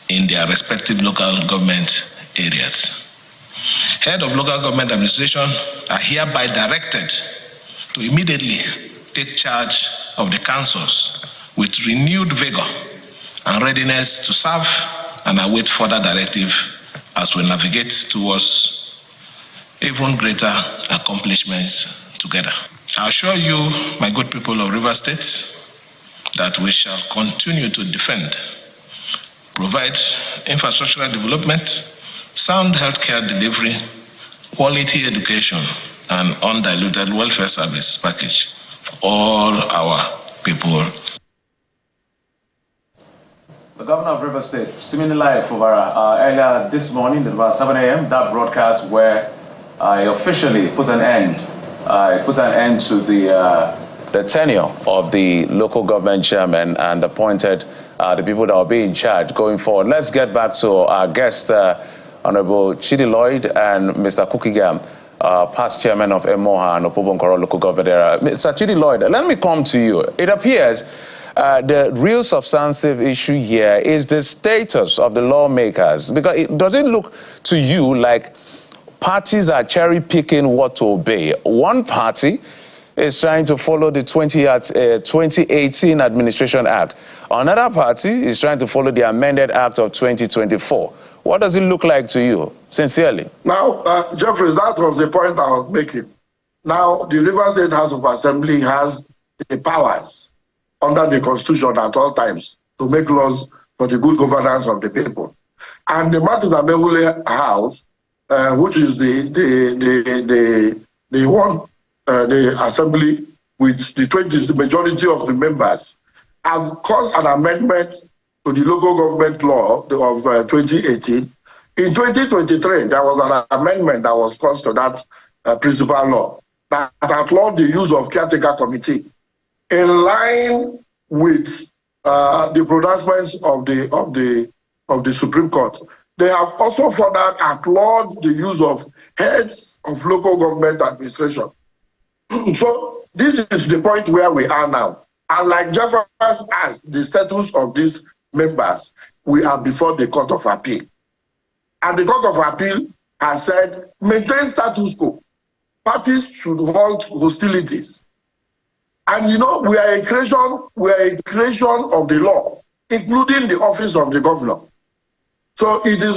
in their respective local government areas. Head of local government administration are hereby directed to immediately take charge of the councils with renewed vigor and readiness to serve and await further directive as we navigate towards even greater accomplishments together. I assure you, my good people of Rivers State, that we shall continue to defend, provide infrastructural development, sound healthcare delivery, quality education, and undiluted welfare service package for all our people. The governor of Rivers State, Simini Live earlier this morning at about 7 a.m., that broadcast where I officially put an end to the tenure of the local government chairman and appointed the people that will be in charge going forward. Let's get back to our guest, Honorable Chidi Lloyd and Mr. Kukigam, past chairman of Emoha and Opobonkoro local government area. Mr. Chidi Lloyd, let me come to you. It appears the real substantive issue here is the status of the lawmakers, because does it look to you like parties are cherry-picking what to obey? One party is trying to follow the 2018 Administration Act. Another party is trying to follow the amended Act of 2024. What does it look like to you, sincerely? Now, Jeffrey, that was the point I was making. Now, the Rivers State House of Assembly has the powers under the Constitution at all times to make laws for the good governance of the people. And the Martin Amewule House, which is the one the assembly with the majority of the members, have caused an amendment to the local government law of 2018. In 2023, there was an amendment that was caused to that principal law that outlawed the use of caretaker committee in line with the pronouncements of the Supreme Court. They have also further outlawed the use of heads of local government administration. So this is the point where we are now. And like Jeffers asked, the status of these members, we are before the Court of Appeal. And the Court of Appeal has said, maintain status quo. Parties should halt hostilities. And you know, we are a creation of the law, including the office of the governor. So it is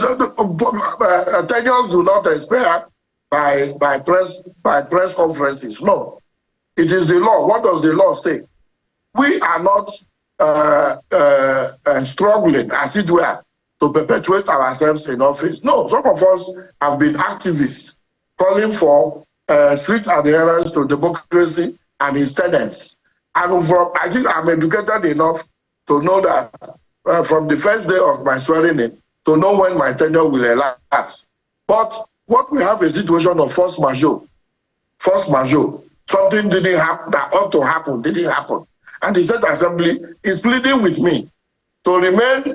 tenures do not expire by press conferences. No, it is the law. What does the law say? We are not struggling, as it were, to perpetuate ourselves in office. No, some of us have been activists calling for strict adherence to democracy and its tenets. And I think I'm educated enough to know that from the first day of my swearing in, to know when my tenure will elapse. But what we have is a situation of force majeure. Force majeure. Something didn't happen that ought to happen, didn't happen. And the State Assembly is pleading with me to remain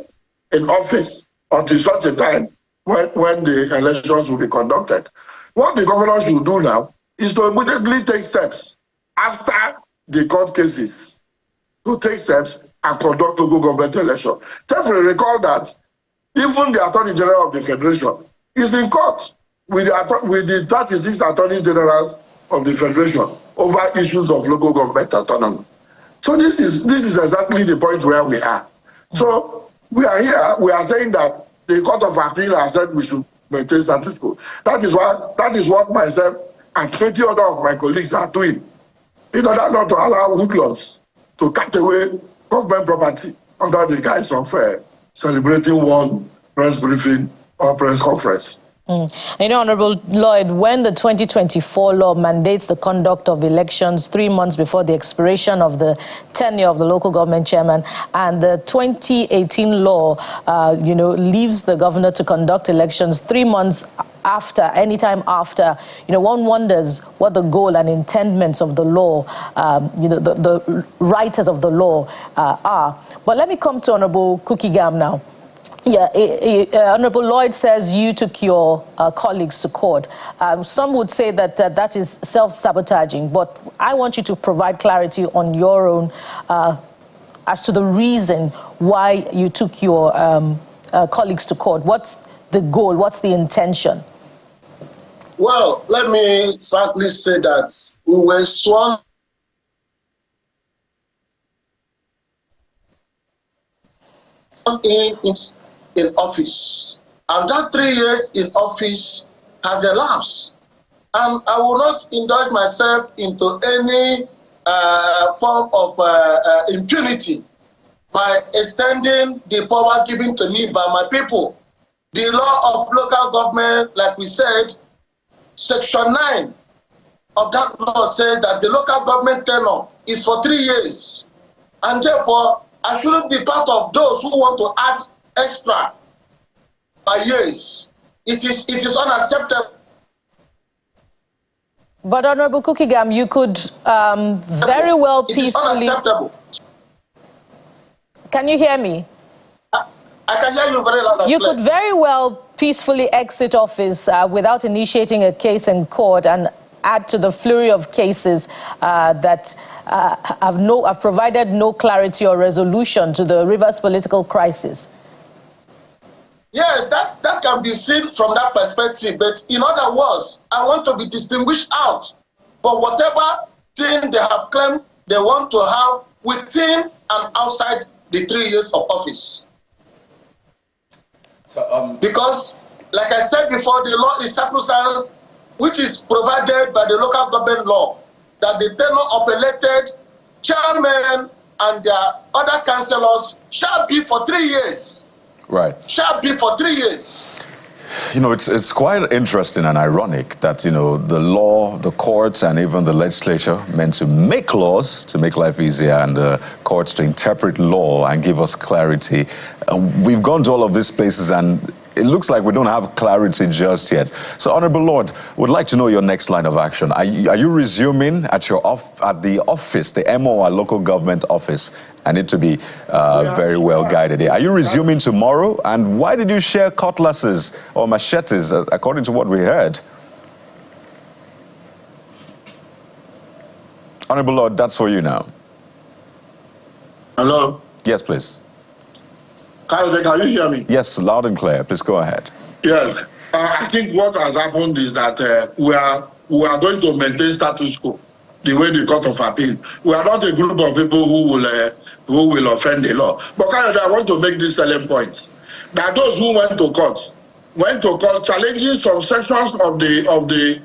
in office until such a time when the elections will be conducted. What the governor should do now is to immediately take steps after the court cases, to take steps and conduct local government election. Therefore, recall that even the Attorney General of the Federation is in court with the 36 Attorney Generals of the Federation over issues of local government autonomy. So this is exactly the point where we are. So we are here, we are saying that the Court of Appeal has said we should maintain status quo. That is what myself and 20 other of my colleagues are doing, in order not to allow hoodlums to cut away government property under the guise of celebrating one press briefing or press conference. You know, Honorable Lloyd, when the 2024 law mandates the conduct of elections 3 months before the expiration of the tenure of the local government chairman, and the 2018 law, leaves the governor to conduct elections 3 months after, anytime after, one wonders what the goal and intendments of the law, the writers of the law are. But let me come to Honorable Kukigam now. Yeah, Honorable Lloyd says you took your colleagues to court. Some would say that that is self-sabotaging, but I want you to provide clarity on your own as to the reason why you took your colleagues to court. What's the goal? What's the intention? Well, let me frankly say that we were sworn in office, and that 3 years in office has elapsed, and I will not indulge myself into any form of impunity by extending the power given to me by my people. The law of local government, like we said, Section 9 of that law says that the local government tenure is for 3 years, and therefore I shouldn't be part of those who want to add extra by years. It is unacceptable. But Honorable Kukigam, you could very well peacefully... It is unacceptable. Can you hear me? I can hear you very loud and clear. You could very well peacefully exit office without initiating a case in court and add to the flurry of cases that have provided no clarity or resolution to the Rivers political crisis. Yes, that can be seen from that perspective. But in other words, I want to be distinguished out from whatever thing they have claimed they want to have within and outside the 3 years of office. So, because, like I said before, the law is sacrosanct, which is provided by the local government law, that the tenure of elected chairmen and their other councillors shall be for 3 years. Right. Shall be for 3 years. You know, it's quite interesting and ironic that, you know, the law, the courts, and even the legislature meant to make laws to make life easier, and the courts to interpret law and give us clarity. We've gone to all of these places, and it looks like we don't have clarity just yet. So, Honorable Lord, would like to know your next line of action. Are you resuming at the office, the MO, local government office? I need to be very well guided here. Are you resuming tomorrow? And why did you share cutlasses or machetes, according to what we heard? Honorable Lord, that's for you now. Hello? Yes, please. Can you hear me? Yes, loud and clear. Please go ahead. Yes. I think what has happened is that we are going to maintain status quo, the way the Court of Appeal. We are not a group of people who will offend the law. But I want to make this selling point that those who went to court challenging some sections of the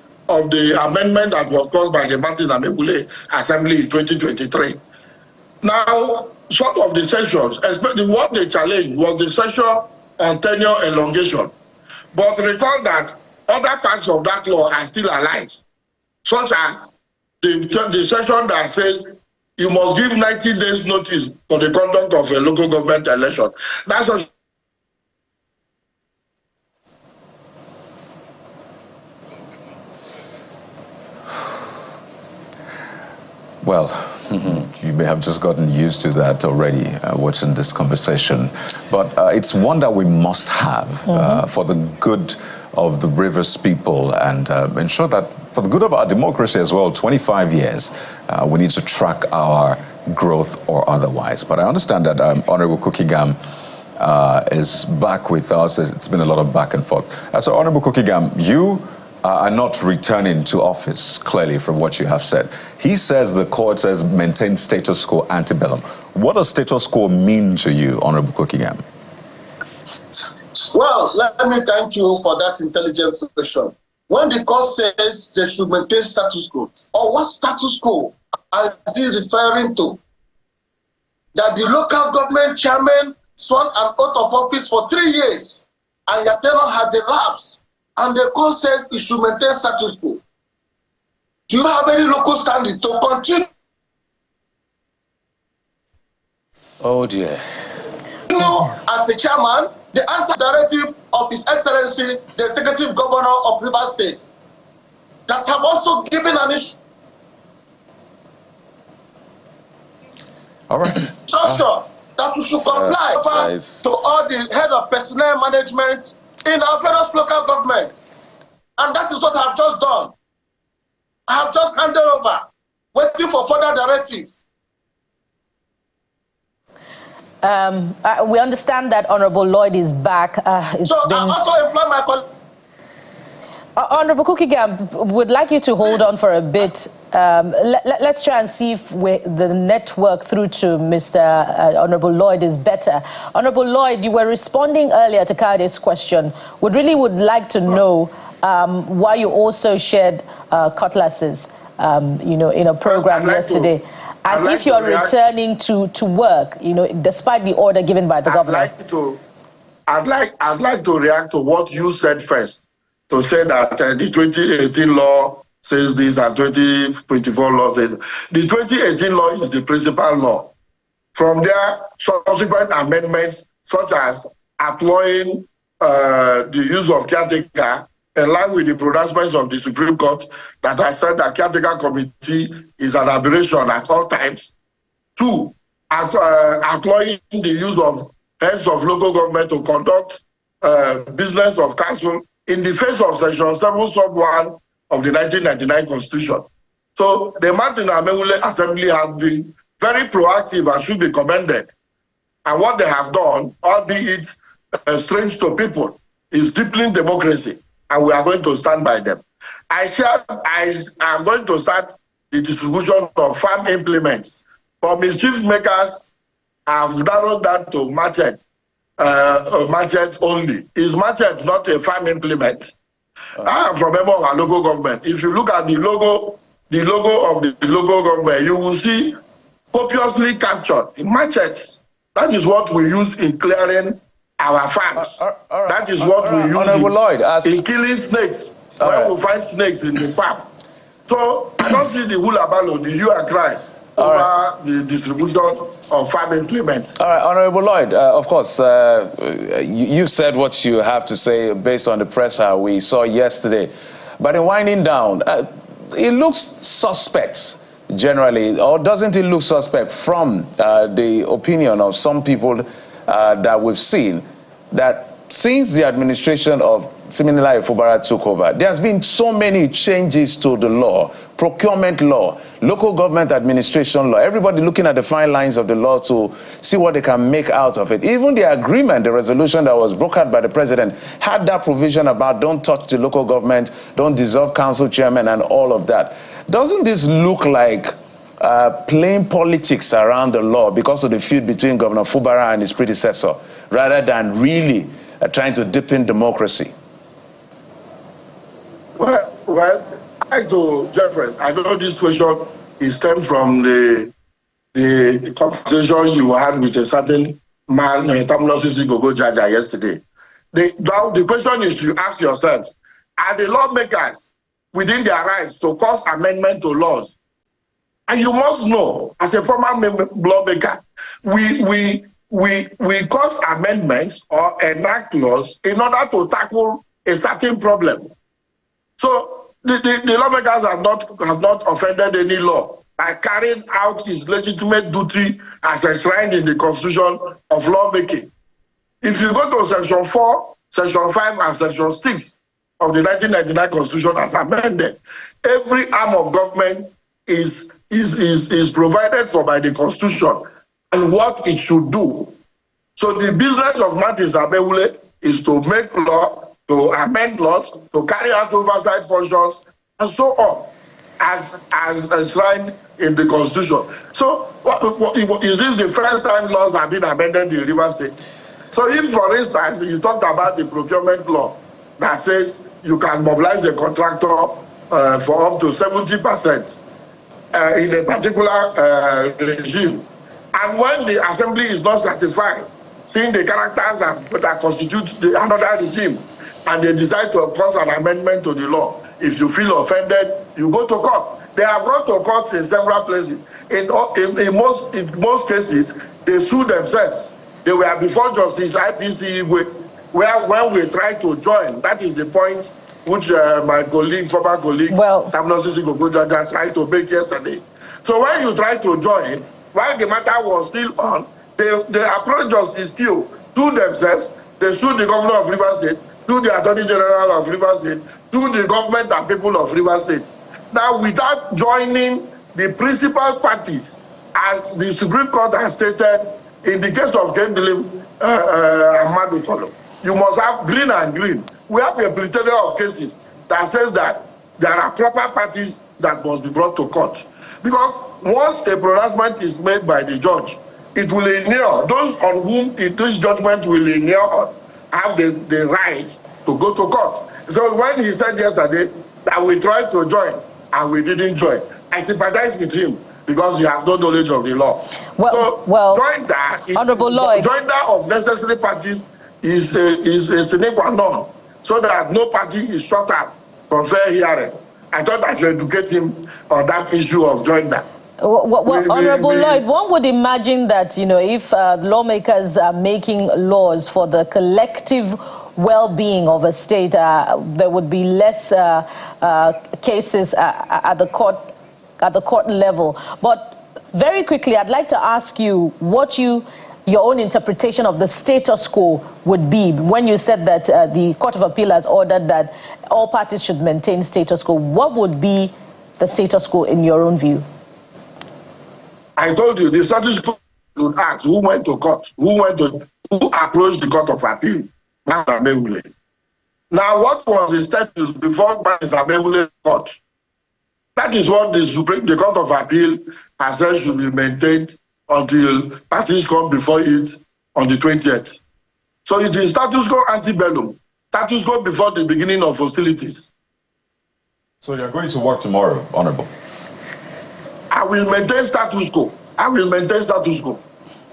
amendment that was caused by the Martin Amebule Assembly in 2023. Now, some of the sections, especially what they challenged, was the section on tenure elongation. But recall that other parts of that law are still alive, such as the section that says you must give 90 days notice for the conduct of a local government election. That's a Well, you may have just gotten used to that already, watching this conversation. But it's one that we must have for the good of the Rivers people, and ensure that for the good of our democracy as well, 25 years, we need to track our growth or otherwise. But I understand that Honorable Kukigam is back with us. It's been a lot of back and forth. So Honorable Kukigam, you are not returning to office, clearly, from what you have said. He says the court says maintain status quo antebellum. What does status quo mean to you, Honorable Kukigam? Well, let me thank you for that intelligent question. When the court says they should maintain status quo, or what status quo are they referring to? That the local government chairman sworn an oath of office for 3 years, and your tenure has elapsed, and the court says it should maintain status quo. Do you have any local standing to continue? Oh dear. As the chairman, the answer directive of His Excellency, the Executive Governor of Rivers State, that have also given an instruction that we should comply to all the head of personnel management in our various local governments. And that is what I have just done. I have just handed over, waiting for further directives. We understand that Honorable Lloyd is back. I also employ my colleague. Honorable Kukigam, would like you to hold on for a bit. Let's try and see if the network through to Mr. Honorable Lloyd is better. Honorable Lloyd, you were responding earlier to Kade's question. Would like to know why you also shared cutlasses, in a program yesterday. And if you're returning to work, despite the order given by the governor. I'd like to react to what you said first, to say that the 2018 law says this and 2024 law says the 2018 law is the principal law. From there, subsequent amendments such as employing the use of caretaker in line with the pronouncements of the Supreme Court that has said that caretaker committee is an aberration at all times. 2, employing the use of heads of local government to conduct business of council in the face of Section 7(1) of the 1999 Constitution. So the Martin Amebule Assembly has been very proactive and should be commended. And what they have done, albeit strange to people, is deepening democracy, and we are going to stand by them. I am going to start the distribution of farm implements. For mischief makers, I've narrowed that to machete only. Is machete not a farm implement? I am from a member of our local government. If you look at the logo of the local government, you will see copiously captured machetes. That is what we use in clearing our farms. That is what we use in killing snakes. When we find snakes in the farm. So I don't see the hula ballo, the hue and cry over the distribution of farm implements. All right, Honorable Lloyd, of course, you've said what you have to say based on the pressure we saw yesterday. But in winding down, it looks suspect generally, or doesn't it look suspect from the opinion of some people that we've seen, that since the administration of Siminalayi Fubara took over, there's been so many changes to the law, procurement law, local government administration law, everybody looking at the fine lines of the law to see what they can make out of it. Even the agreement, the resolution that was brokered by the president had that provision about don't touch the local government, don't dissolve council chairman and all of that. Doesn't this look like playing politics around the law because of the feud between Governor Fubara and his predecessor, rather than really trying to deepen democracy? Well, back to Jeffrey, I know this question stems from the conversation you had with a certain man, Terminal CC Gogo Jaja, yesterday. The question is to ask yourselves, are the lawmakers within their rights to cause amendment to laws? And you must know, as a former lawmaker, we cause amendments or enact laws in order to tackle a certain problem. So the lawmakers have not offended any law by carrying out its legitimate duty as enshrined in the Constitution of lawmaking. If you go to Section 4, Section 5, and Section 6 of the 1999 Constitution as amended, every arm of government is provided for by the Constitution and what it should do. So the business of Martin Zabewule is to make law, to amend laws, to carry out oversight functions, and so on, as enshrined in the Constitution. So is this the first time laws have been amended in Rivers State? So if, for instance, you talked about the procurement law that says you can mobilize a contractor for up to 70% in a particular regime, and when the assembly is not satisfied, seeing the characters that constitute another regime, and they decide to cause an amendment to the law, if you feel offended, you go to court. They have gone to court in several places. In most cases, they sue themselves. They were before Justice IPC, where when we try to join, that is the point which my colleague, former colleague, Terminal CC Gogo Jaja tried to make yesterday. So when you try to join, while the matter was still on, they approached Justice Kio, sue themselves, they sued the governor of Rivers State, to the Attorney General of Rivers State, to the government and people of Rivers State. Now, without joining the principal parties, as the Supreme Court has stated in the case of Kendall Ahmadu Kolo, you must have green and green. We have a plethora of cases that says that there are proper parties that must be brought to court. Because once a pronouncement is made by the judge, it will inure those on whom this judgment will inure on have the right to go to court. So when he said yesterday that we tried to join and we didn't join, I sympathize with him because he has no knowledge of the law. Honorable Lloyd, joinder of necessary parties is a sine qua non, so that no party is shut out from fair hearing. I thought I should educate him on that issue of joinder. Honorable Lloyd, one would imagine that, if lawmakers are making laws for the collective well-being of a state, there would be less cases at the court level. But very quickly, I'd like to ask you what your own interpretation of the status quo would be when you said that the Court of Appeal has ordered that all parties should maintain status quo. What would be the status quo in your own view? I told you the status quo would ask who went to court, who approached the Court of Appeal. Now what was the status before Zabewule court? That is what the Court of Appeal has said should be maintained until parties come before it on the 20th. So it is status quo antebellum, status quo before the beginning of hostilities. So you're going to work tomorrow, Honorable? I will maintain status quo. I will maintain status quo.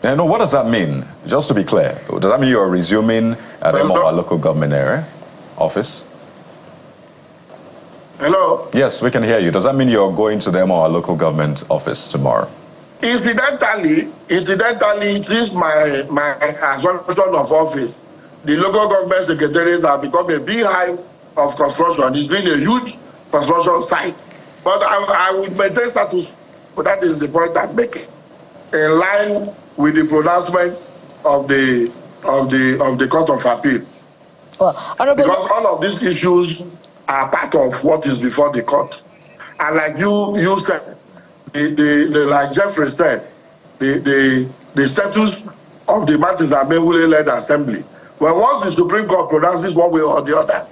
And what does that mean? Just to be clear, does that mean you're resuming at our local government area office? Hello? Yes, we can hear you. Does that mean you're going to the MOR local government office tomorrow? Incidentally, this is my assumption of office. The local government secretariat has become a beehive of construction. It's been a huge construction site. But I would maintain status quo. That is the point I'm making. In line with the pronouncement of the Court of Appeal. Well, because all of these issues are part of what is before the court. And like you said, like Jeffrey said, the status of the matters are Mewule-led assembly. When once the Supreme Court pronounces one way or the other,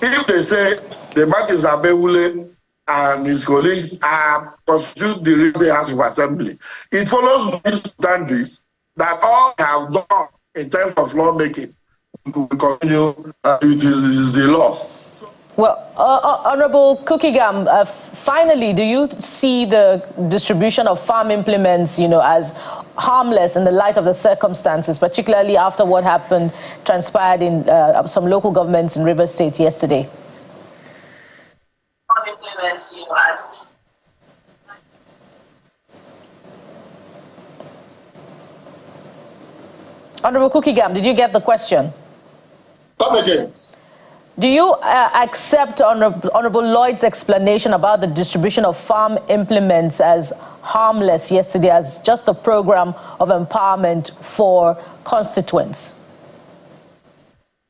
if they say the matters are Mewule and his colleagues constitute the real House of Assembly, it follows this that all they have done in terms of lawmaking will continue. It is the law. Well, Honorable Kukigam, finally, do you see the distribution of farm implements, as harmless in the light of the circumstances, particularly after what transpired in some local governments in Rivers State yesterday? Farm implements, as Honorable Kukigam, did you get the question? Come again. Do you accept Honorable Lloyd's explanation about the distribution of farm implements as harmless yesterday, as just a program of empowerment for constituents?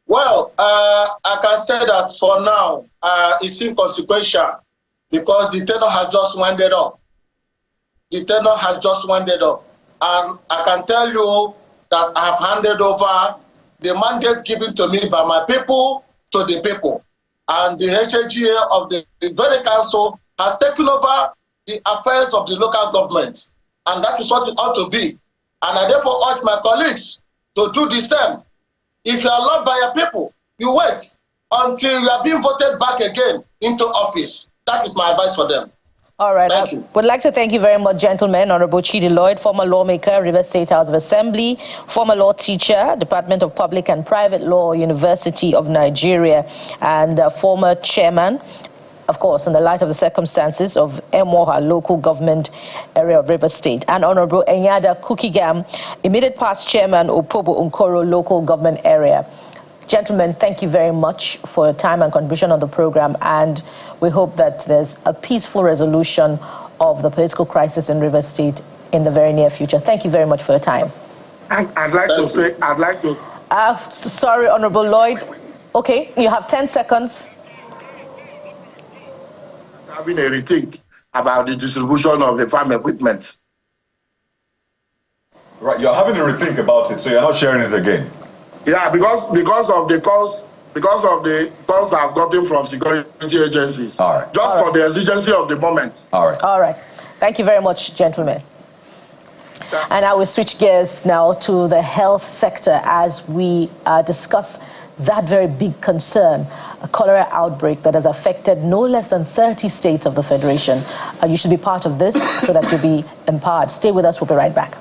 Well, I can say that for now, it's inconsequential because the tenor has just winded up. And I can tell you that I have handed over the mandate given to me by my people to the people. And the HAGA of the very council has taken over the affairs of the local government. And that is what it ought to be. And I therefore urge my colleagues to do the same. If you are loved by your people, you wait until you are being voted back again into office. That is my advice for them. All right. Thank you. Would like to thank you very much, gentlemen. Honorable Chidi Lloyd, former lawmaker, Rivers State House of Assembly, former law teacher, Department of Public and Private Law, University of Nigeria, and former chairman, of course, in the light of the circumstances of Emoha local government area of Rivers State, and Honorable Enyada Kukigam, immediate past chairman, Opobo Nkoro local government area. Gentlemen, thank you very much for your time and contribution on the program, and we hope that there's a peaceful resolution of the political crisis in Rivers State in the very near future. Thank you very much for your time. I'd like to. Sorry, Honorable Lloyd. Okay, you have 10 seconds. Having a rethink about the distribution of the farm equipment. Right, you're having a rethink about it, so you're not sharing it again. Yeah, because of the calls I've gotten from security agencies. All right. Just for the exigency of the moment. All right. All right. Thank you very much, gentlemen. Yeah. And I will switch gears now to the health sector as we discuss that very big concern, a cholera outbreak that has affected no less than 30 states of the Federation. You should be part of this so that you'll be empowered. Stay with us. We'll be right back.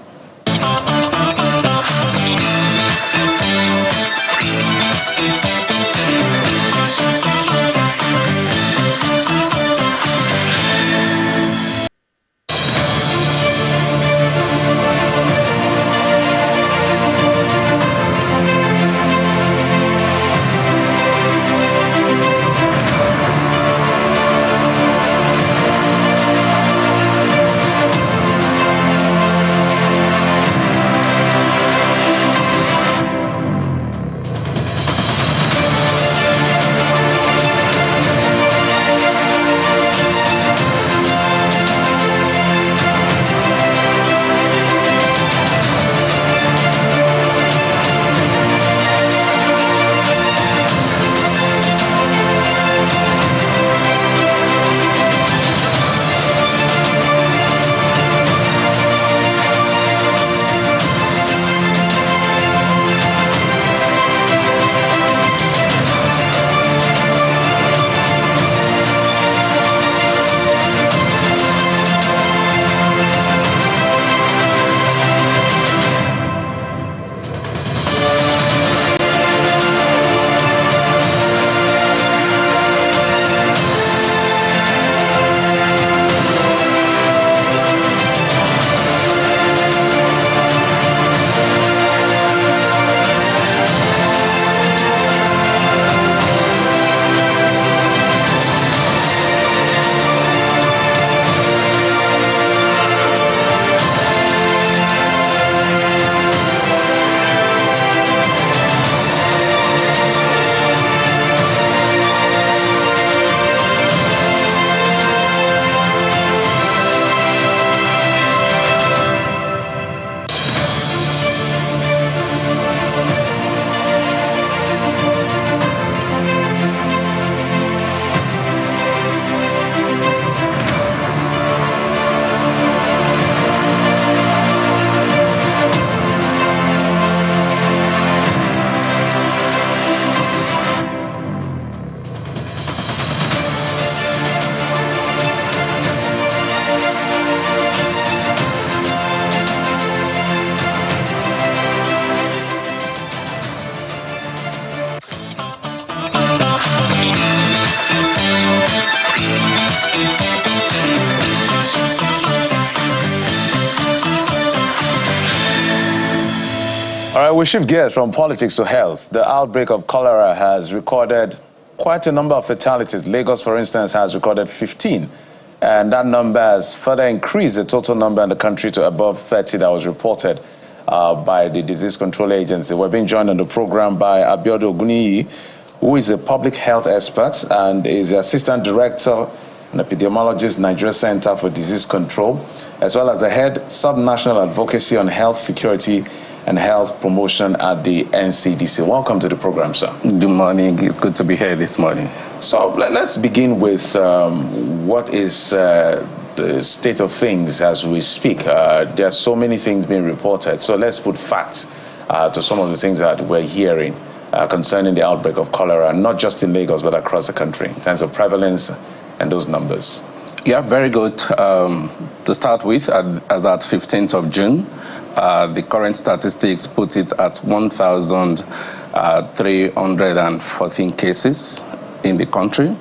All right, we shift gears from politics to health. The outbreak of cholera has recorded quite a number of fatalities. Lagos, for instance, has recorded 15. And that number has further increased the total number in the country to above 30 that was reported by the Disease Control Agency. We're being joined on the program by Abiodun Oguniyi, who is a public health expert and is the Assistant Director and Epidemiologist, Nigeria Center for Disease Control, as well as the Head Subnational Advocacy on Health Security and Health Promotion at the NCDC. Welcome to the program, sir. Good morning. It's good to be here this morning. So let's begin with what is the state of things as we speak. There are so many things being reported. So let's put facts to some of the things that we're hearing concerning the outbreak of cholera, not just in Lagos, but across the country, in terms of prevalence and those numbers. Yeah, very good. To start with, as at 15th of June, the current statistics put it at 1,314 cases in the country.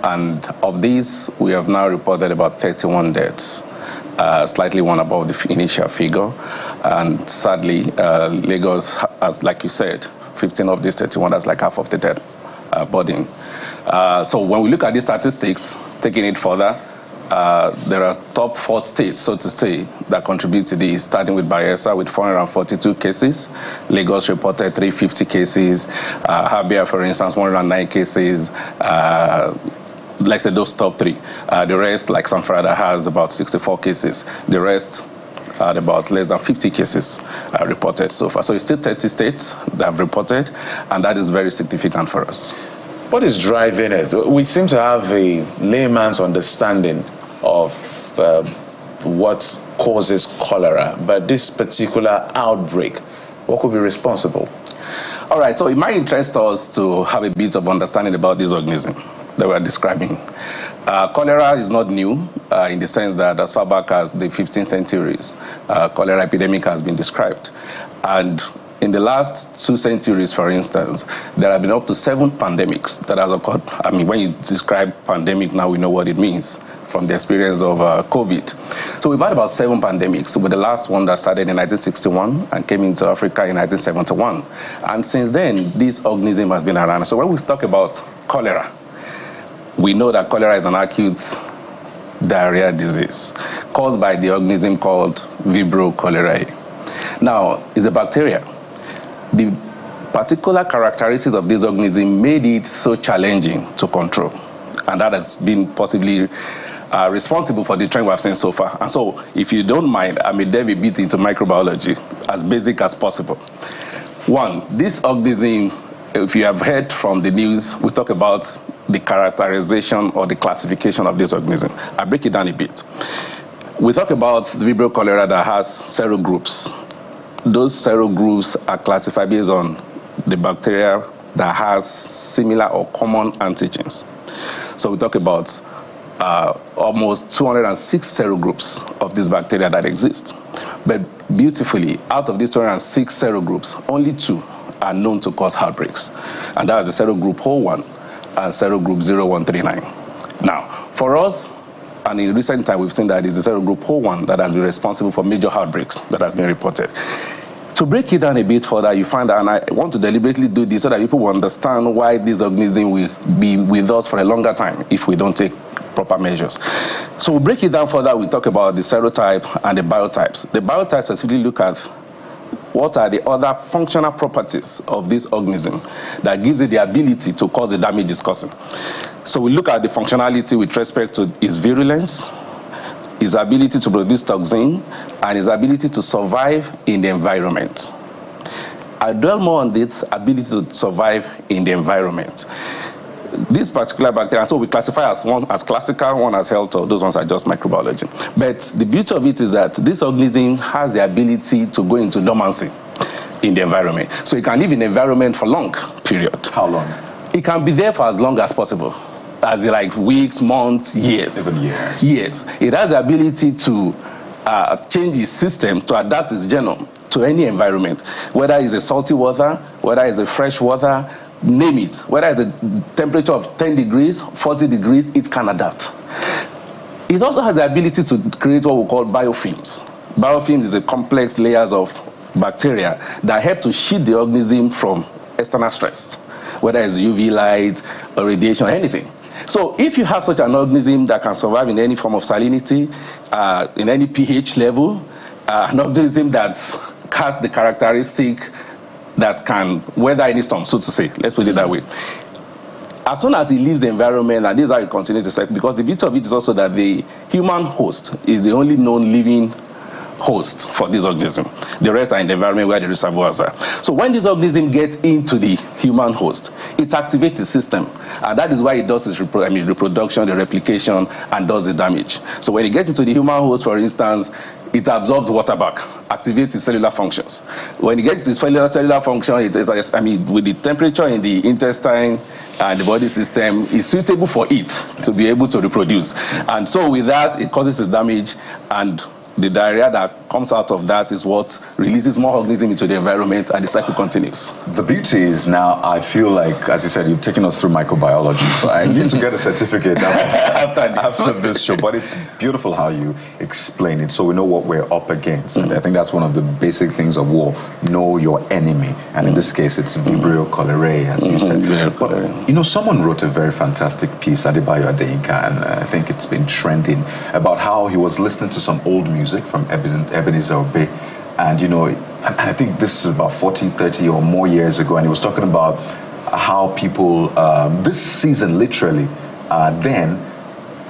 And of these, we have now reported about 31 deaths, slightly one above the initial figure. And sadly, Lagos has, like you said, 15 of these 31, that's like half of the dead burden. So when we look at these statistics, taking it further, there are top 4 states, so to say, that contribute to this, starting with Bayelsa with 442 cases. Lagos reported 350 cases. Abia, for instance, 109 cases. Let's say those top 3. The rest, like Sanfrada, has about 64 cases. The rest at about less than 50 cases reported so far. So it's still 30 states that have reported, and that is very significant for us. What is driving it? We seem to have a layman's understanding of what causes cholera, but this particular outbreak, what could be responsible? All right, so it might interest us to have a bit of understanding about this organism that we're describing. Cholera is not new in the sense that as far back as the 15th centuries, cholera epidemic has been described. And in the last 2 centuries, for instance, there have been up to 7 pandemics that have occurred. I mean, when you describe pandemic now, we know what it means from the experience of COVID. So we've had about 7 pandemics, with the last one that started in 1961 and came into Africa in 1971. And since then, this organism has been around. So when we talk about cholera, we know that cholera is an acute diarrhea disease caused by the organism called Vibrio cholerae. Now, it's a bacteria. The particular characteristics of this organism made it so challenging to control, and that has been possibly responsible for the trend we've seen so far. And so, if you don't mind, I may delve a bit into microbiology, as basic as possible. One, this organism, if you have heard from the news, we talk about the characterization or the classification of this organism. I break it down a bit. We talk about the Vibrio cholera that has serogroups. Those serogroups are classified based on the bacteria that has similar or common antigens. So we talk about almost 206 serogroups of this bacteria that exist. But beautifully, out of these 206 serogroups, only 2 are known to cause outbreaks. And that is the serogroup O1 and serogroup 0139. Now, for us, and in recent time, we've seen that it's the serogroup O1 that has been responsible for major outbreaks that has been reported. To break it down a bit further, you find that, and I want to deliberately do this so that people will understand why this organism will be with us for a longer time if we don't take proper measures. So we'll break it down further. We talk about the serotype and the biotypes. The biotypes specifically look at what are the other functional properties of this organism that gives it the ability to cause the damage it's causing. So we look at the functionality with respect to its virulence, its ability to produce toxin, and its ability to survive in the environment. I dwell more on this ability to survive in the environment. This particular bacteria, so we classify as one as classical, one as health, or those ones are just microbiology. But the beauty of it is that this organism has the ability to go into dormancy in the environment. So it can live in the environment for long period. How long? It can be there for as long as possible. As in like weeks, months, years. Even years. Yes. It has the ability to change its system, to adapt its genome to any environment, whether it's a salty water, whether it's a fresh water, name it. Whether it's a temperature of 10 degrees, 40 degrees, it can adapt. It also has the ability to create what we call biofilms. Biofilms is a complex layers of bacteria that help to shield the organism from external stress, whether it's UV light or radiation or anything. So if you have such an organism that can survive in any form of salinity, in any pH level, an organism that has the characteristic that can weather any storm, so to say, let's put it that way. As soon as it leaves the environment, and this is how it continues to cycle, because the beauty of it is also that the human host is the only known living host for this organism. The rest are in the environment where the reservoirs are. So when this organism gets into the human host, it activates the system, and that is why it does its reproduction, the replication, and does the damage. So when it gets into the human host, for instance, it absorbs water back, activates its cellular functions. When it gets to its cellular function, it is, with the temperature in the intestine and the body system, is suitable for it to be able to reproduce. And so with that, it causes its damage, and the diarrhea that comes out of that is what releases more organisms into the environment, and the cycle continues. The beauty is now, I feel like, as you said, you've taken us through microbiology, so I need to get a certificate after this show. But it's beautiful how you explain it, so we know what we're up against. And I think that's one of the basic things of war: know your enemy. And in this case, it's Vibrio cholerae, as you said. But you know, someone wrote a very fantastic piece, Adebayo Adeyinka, and I think it's been trending, about how he was listening to some old music from Ebenezer Obey. And you know, and I think this is about 40, 30 or more years ago, and he was talking about how people, this season literally, then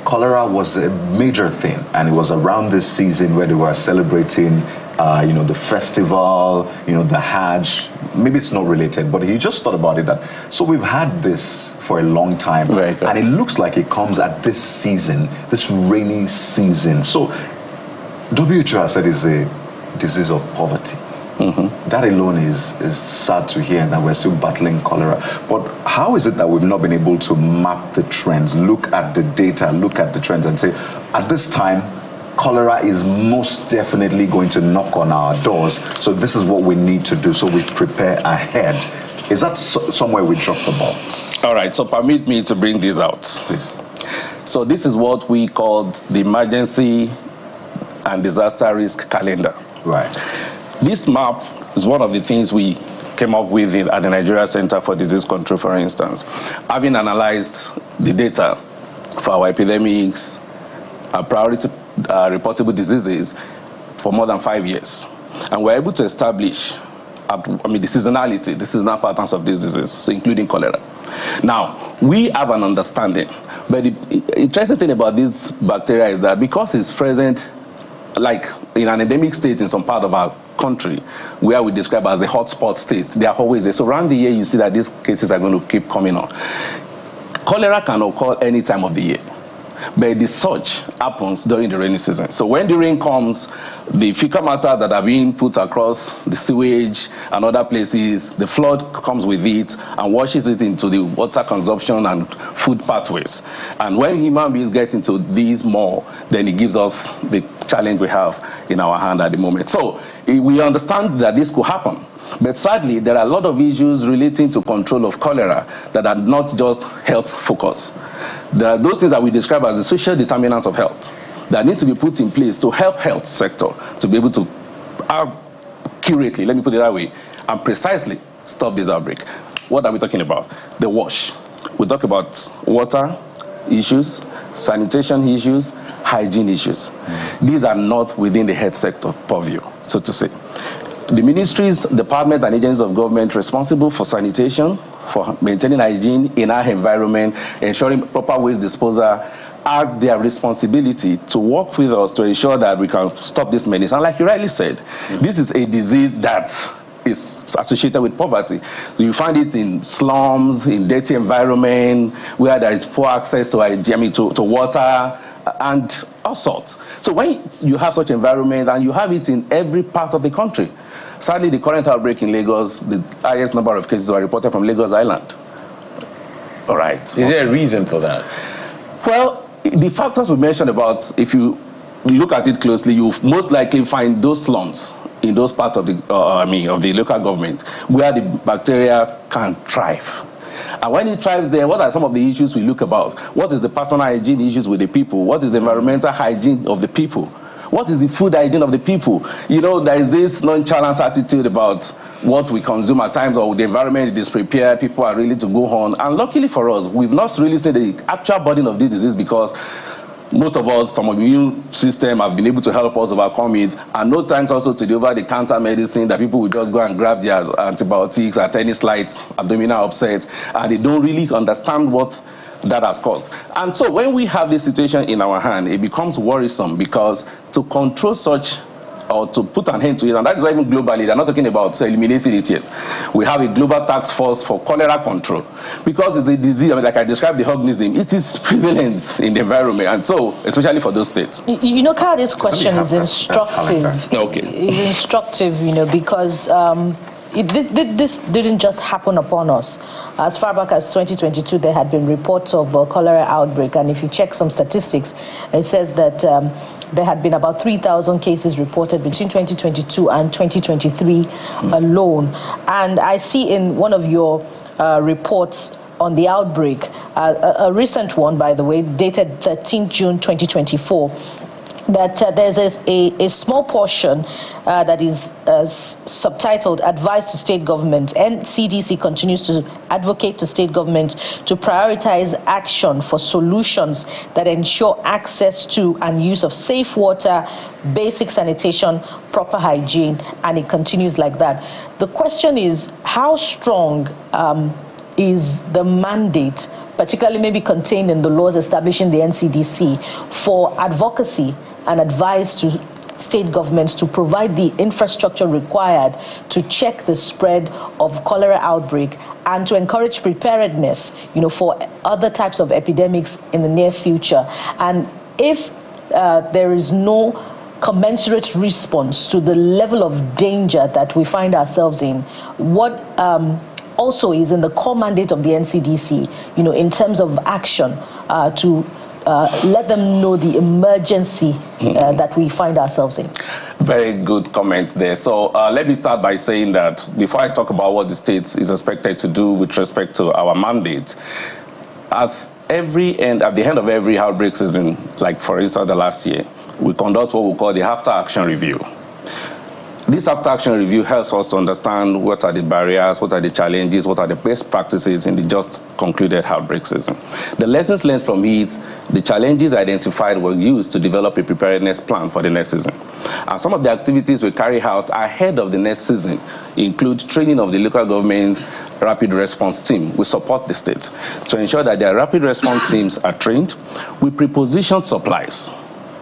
cholera was a major thing, and it was around this season where they were celebrating, you know, the festival, you know, the Hajj. Maybe it's not related, but he just thought about it that, so we've had this for a long time, right, and it looks like it comes at this season, this rainy season. So WHO has said it's a disease of poverty. That alone is sad to hear, that we're still battling cholera. But how is it that we've not been able to map the trends, look at the data, look at the trends and say, at this time, cholera is most definitely going to knock on our doors, so this is what we need to do, so we prepare ahead? Is that somewhere we dropped the ball? All right, so permit me to bring this out. Please. So this is what we called the emergency and disaster risk calendar. Right. This map is one of the things we came up with at the Nigeria Center for Disease Control, for instance. Having analyzed the data for our epidemics, our priority reportable diseases for more than 5 years. And we're able to establish the seasonality, the seasonal patterns of these diseases, so including cholera. Now, we have an understanding, but the interesting thing about this bacteria is that because it's present like in an endemic state in some part of our country, where we describe as a hotspot state, they are always there. So around the year, you see that these cases are going to keep coming on. Cholera can occur any time of the year, but the surge happens during the rainy season. So when the rain comes, the fecal matter that are being put across the sewage and other places, the flood comes with it and washes it into the water consumption and food pathways. And when human beings get into these more, then it gives us the challenge we have in our hand at the moment. So we understand that this could happen. But sadly, there are a lot of issues relating to control of cholera that are not just health focused. There are those things that we describe as the social determinants of health that need to be put in place to help health sector to be able to accurately, let me put it that way, and precisely stop this outbreak. What are we talking about? The WASH. We talk about water issues, sanitation issues, hygiene issues. These are not within the health sector purview, so to say. The ministries, departments, and agencies of government responsible for sanitation, for maintaining hygiene in our environment, ensuring proper waste disposal, are their responsibility to work with us to ensure that we can stop this menace. And like you rightly said, this is a disease that is associated with poverty. You find it in slums, in dirty environment, where there is poor access to hygiene, to water, and all sorts. So when you have such environment, and you have it in every part of the country. Sadly, the current outbreak in Lagos, the highest number of cases were reported from Lagos Island. All right. Is there a reason for that? Well, the factors we mentioned about, if you look at it closely, you most likely find those slums in those parts of the, of the local government where the bacteria can thrive. And when it thrives there, what are some of the issues we look about? What is the personal hygiene issues with the people? What is the environmental hygiene of the people? What is the food hygiene of the people? You know, there is this nonchalant attitude about what we consume at times, or the environment is prepared, people are ready to go on. And luckily for us, we've not really seen the actual burden of this disease, because most of us, some immune system have been able to help us overcome it, and no thanks also to the over-the-counter medicine that people will just go and grab their antibiotics at any slight abdominal upset, and they don't really understand what that has caused. And so when we have this situation in our hand, it becomes worrisome, because to control such, or to put an end to it, and that is why even globally, they're not talking about eliminating it yet. We have a global task force for cholera control, because it's a disease, I mean, like I described the organism, it is prevalent in the environment, and so, especially for those states. You know, Carl, this question is instructive. Okay. It's instructive, you know, because this didn't just happen upon us. As far back as 2022, there had been reports of a cholera outbreak, and if you check some statistics, it says that there had been about 3,000 cases reported between 2022 and 2023 alone. And I see in one of your reports on the outbreak, a recent one, by the way, dated 13 June 2024, that there's a small portion that is subtitled Advice to State Government. NCDC continues to advocate to state government to prioritize action for solutions that ensure access to and use of safe water, basic sanitation, proper hygiene, and it continues like that. The question is, how strong is the mandate, particularly maybe contained in the laws establishing the NCDC, for advocacy and advice to state governments to provide the infrastructure required to check the spread of cholera outbreak and to encourage preparedness, you know, for other types of epidemics in the near future? And if there is no commensurate response to the level of danger that we find ourselves in, what also is in the core mandate of the NCDC, you know, in terms of action to let them know the emergency that we find ourselves in? Very good comment there. So let me start by saying that before I talk about what the state is expected to do with respect to our mandate, at the end of every outbreak season, like for instance the last year, we conduct what we call the after action review. This after action review helps us to understand what are the barriers, what are the challenges, what are the best practices in the just concluded outbreak season. The lessons learned from it, the challenges identified were used to develop a preparedness plan for the next season. And some of the activities we carry out ahead of the next season include training of the local government rapid response team. We support the state to ensure that their rapid response teams are trained. We preposition supplies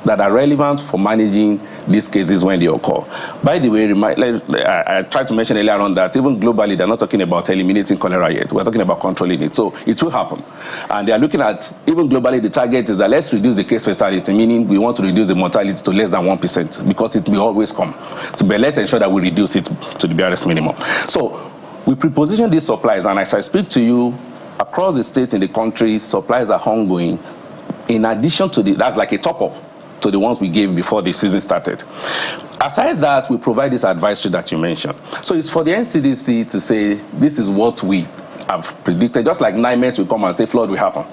that are relevant for managing these cases when they occur. By the way, I tried to mention earlier on that even globally, they're not talking about eliminating cholera yet. We're talking about controlling it. So it will happen. And they are looking at, even globally, the target is that let's reduce the case fatality, meaning we want to reduce the mortality to less than 1%, because it may always come. So, but let's ensure that we reduce it to the barest minimum. So we preposition these supplies, and as I speak to you, across the states in the country, supplies are ongoing. In addition to that's like a top-up to the ones we gave before the season started. Aside that, we provide this advisory that you mentioned. So it's for the NCDC to say, this is what we have predicted, just like NIMET will come and say flood will happen.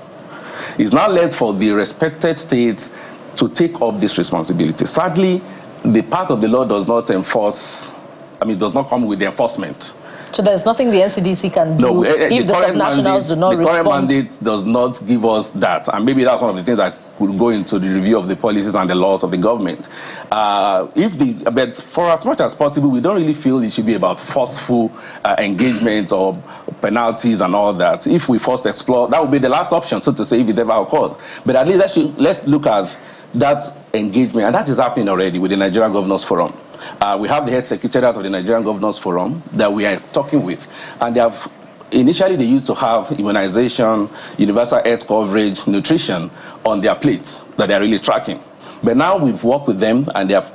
It's now left for the respected states to take up this responsibility. Sadly, the part of the law does not enforce, does not come with the enforcement. So there's nothing the NCDC can do if the subnationals do not respond? The current mandate does not give us that. And maybe that's one of the things that will go into the review of the policies and the laws of the government. But for as much as possible, we don't really feel it should be about forceful engagement or penalties and all that. If we first explore, that would be the last option, so to say, if it ever occurs. But at least let's look at that engagement, and that is happening already with the Nigerian Governors Forum. We have the head secretariat of the Nigerian Governors Forum that we are talking with, and initially they used to have immunization, universal health coverage, nutrition on their plates that they are really tracking. But now we've worked with them, and they are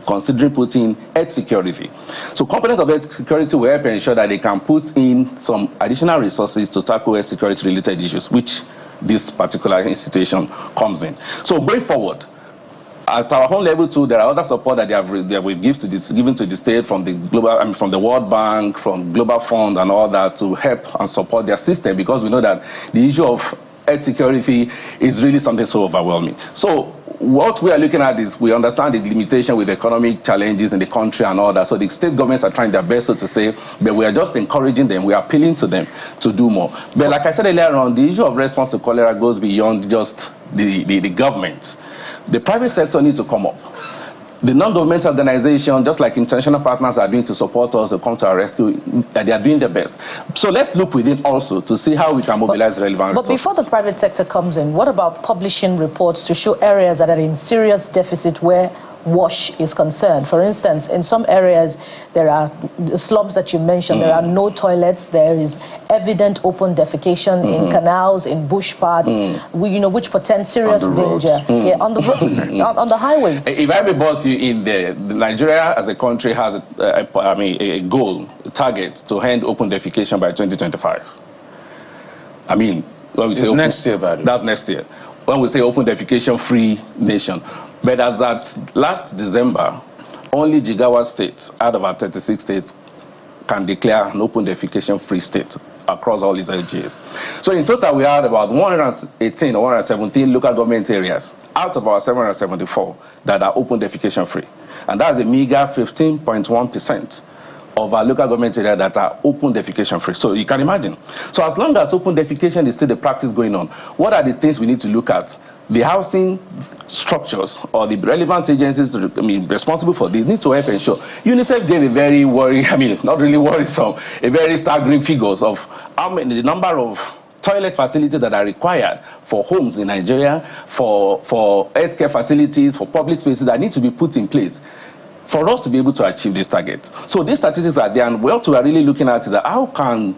considering putting health security. So component of health security will help ensure that they can put in some additional resources to tackle health security related issues, which this particular institution comes in. So going forward, at our own level too, there are other support that we've given to the state from the global, from the World Bank, from Global Fund, and all that to help and support their system, because we know that the issue of health security is really something so overwhelming. So what we are looking at is we understand the limitation with economic challenges in the country and all that. So the state governments are trying their best, so to say, but we are just encouraging them, we are appealing to them to do more. But like I said earlier on, the issue of response to cholera goes beyond just the government. The private sector needs to come up. The non-governmental organization, just like international partners are doing to support us to come to our rescue, they are doing their best. So let's look within also to see how we can mobilize relevant resources. But before the private sector comes in, what about publishing reports to show areas that are in serious deficit where WASH is concerned? For instance, in some areas, there are the slums that you mentioned, there are no toilets, there is evident open defecation in canals, in bush parts, which portend serious danger on the road, on the highway. If I may both you in there, Nigeria as a country has a goal, a target to end open defecation by 2025. I mean, when we say open, next year, by the way. That's next year. When we say open defecation free nation. But as at last December, only Jigawa State out of our 36 states can declare an open defecation free state across all these LGAs. So in total, we had about 118 or 117 local government areas out of our 774 that are open defecation free. And that's a meager 15.1% of our local government area that are open defecation free. So you can imagine. So as long as open defecation is still the practice going on, what are the things we need to look at? The housing structures or the relevant agencies responsible for this need to help ensure. UNICEF gave a very not really worrisome, a very staggering figures of how many, the number of toilet facilities that are required for homes in Nigeria, for healthcare facilities, for public spaces that need to be put in place for us to be able to achieve this target. So these statistics are there, and what we are really looking at is that how can,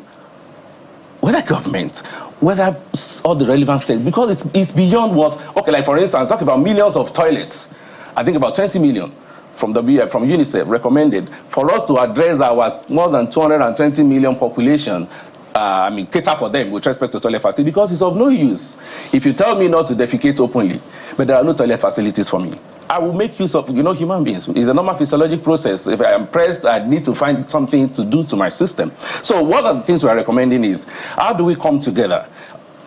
whether government, whether all the relevant sectors, because it's beyond what, okay, like for instance, talk about millions of toilets. I think about 20 million from UNICEF recommended for us to address our more than 220 million population, cater for them with respect to toilet facilities, because it's of no use if you tell me not to defecate openly, but there are no toilet facilities for me. I will make use of, human beings. It's a normal physiologic process. If I am pressed, I need to find something to do to my system. So one of the things we are recommending is, how do we come together?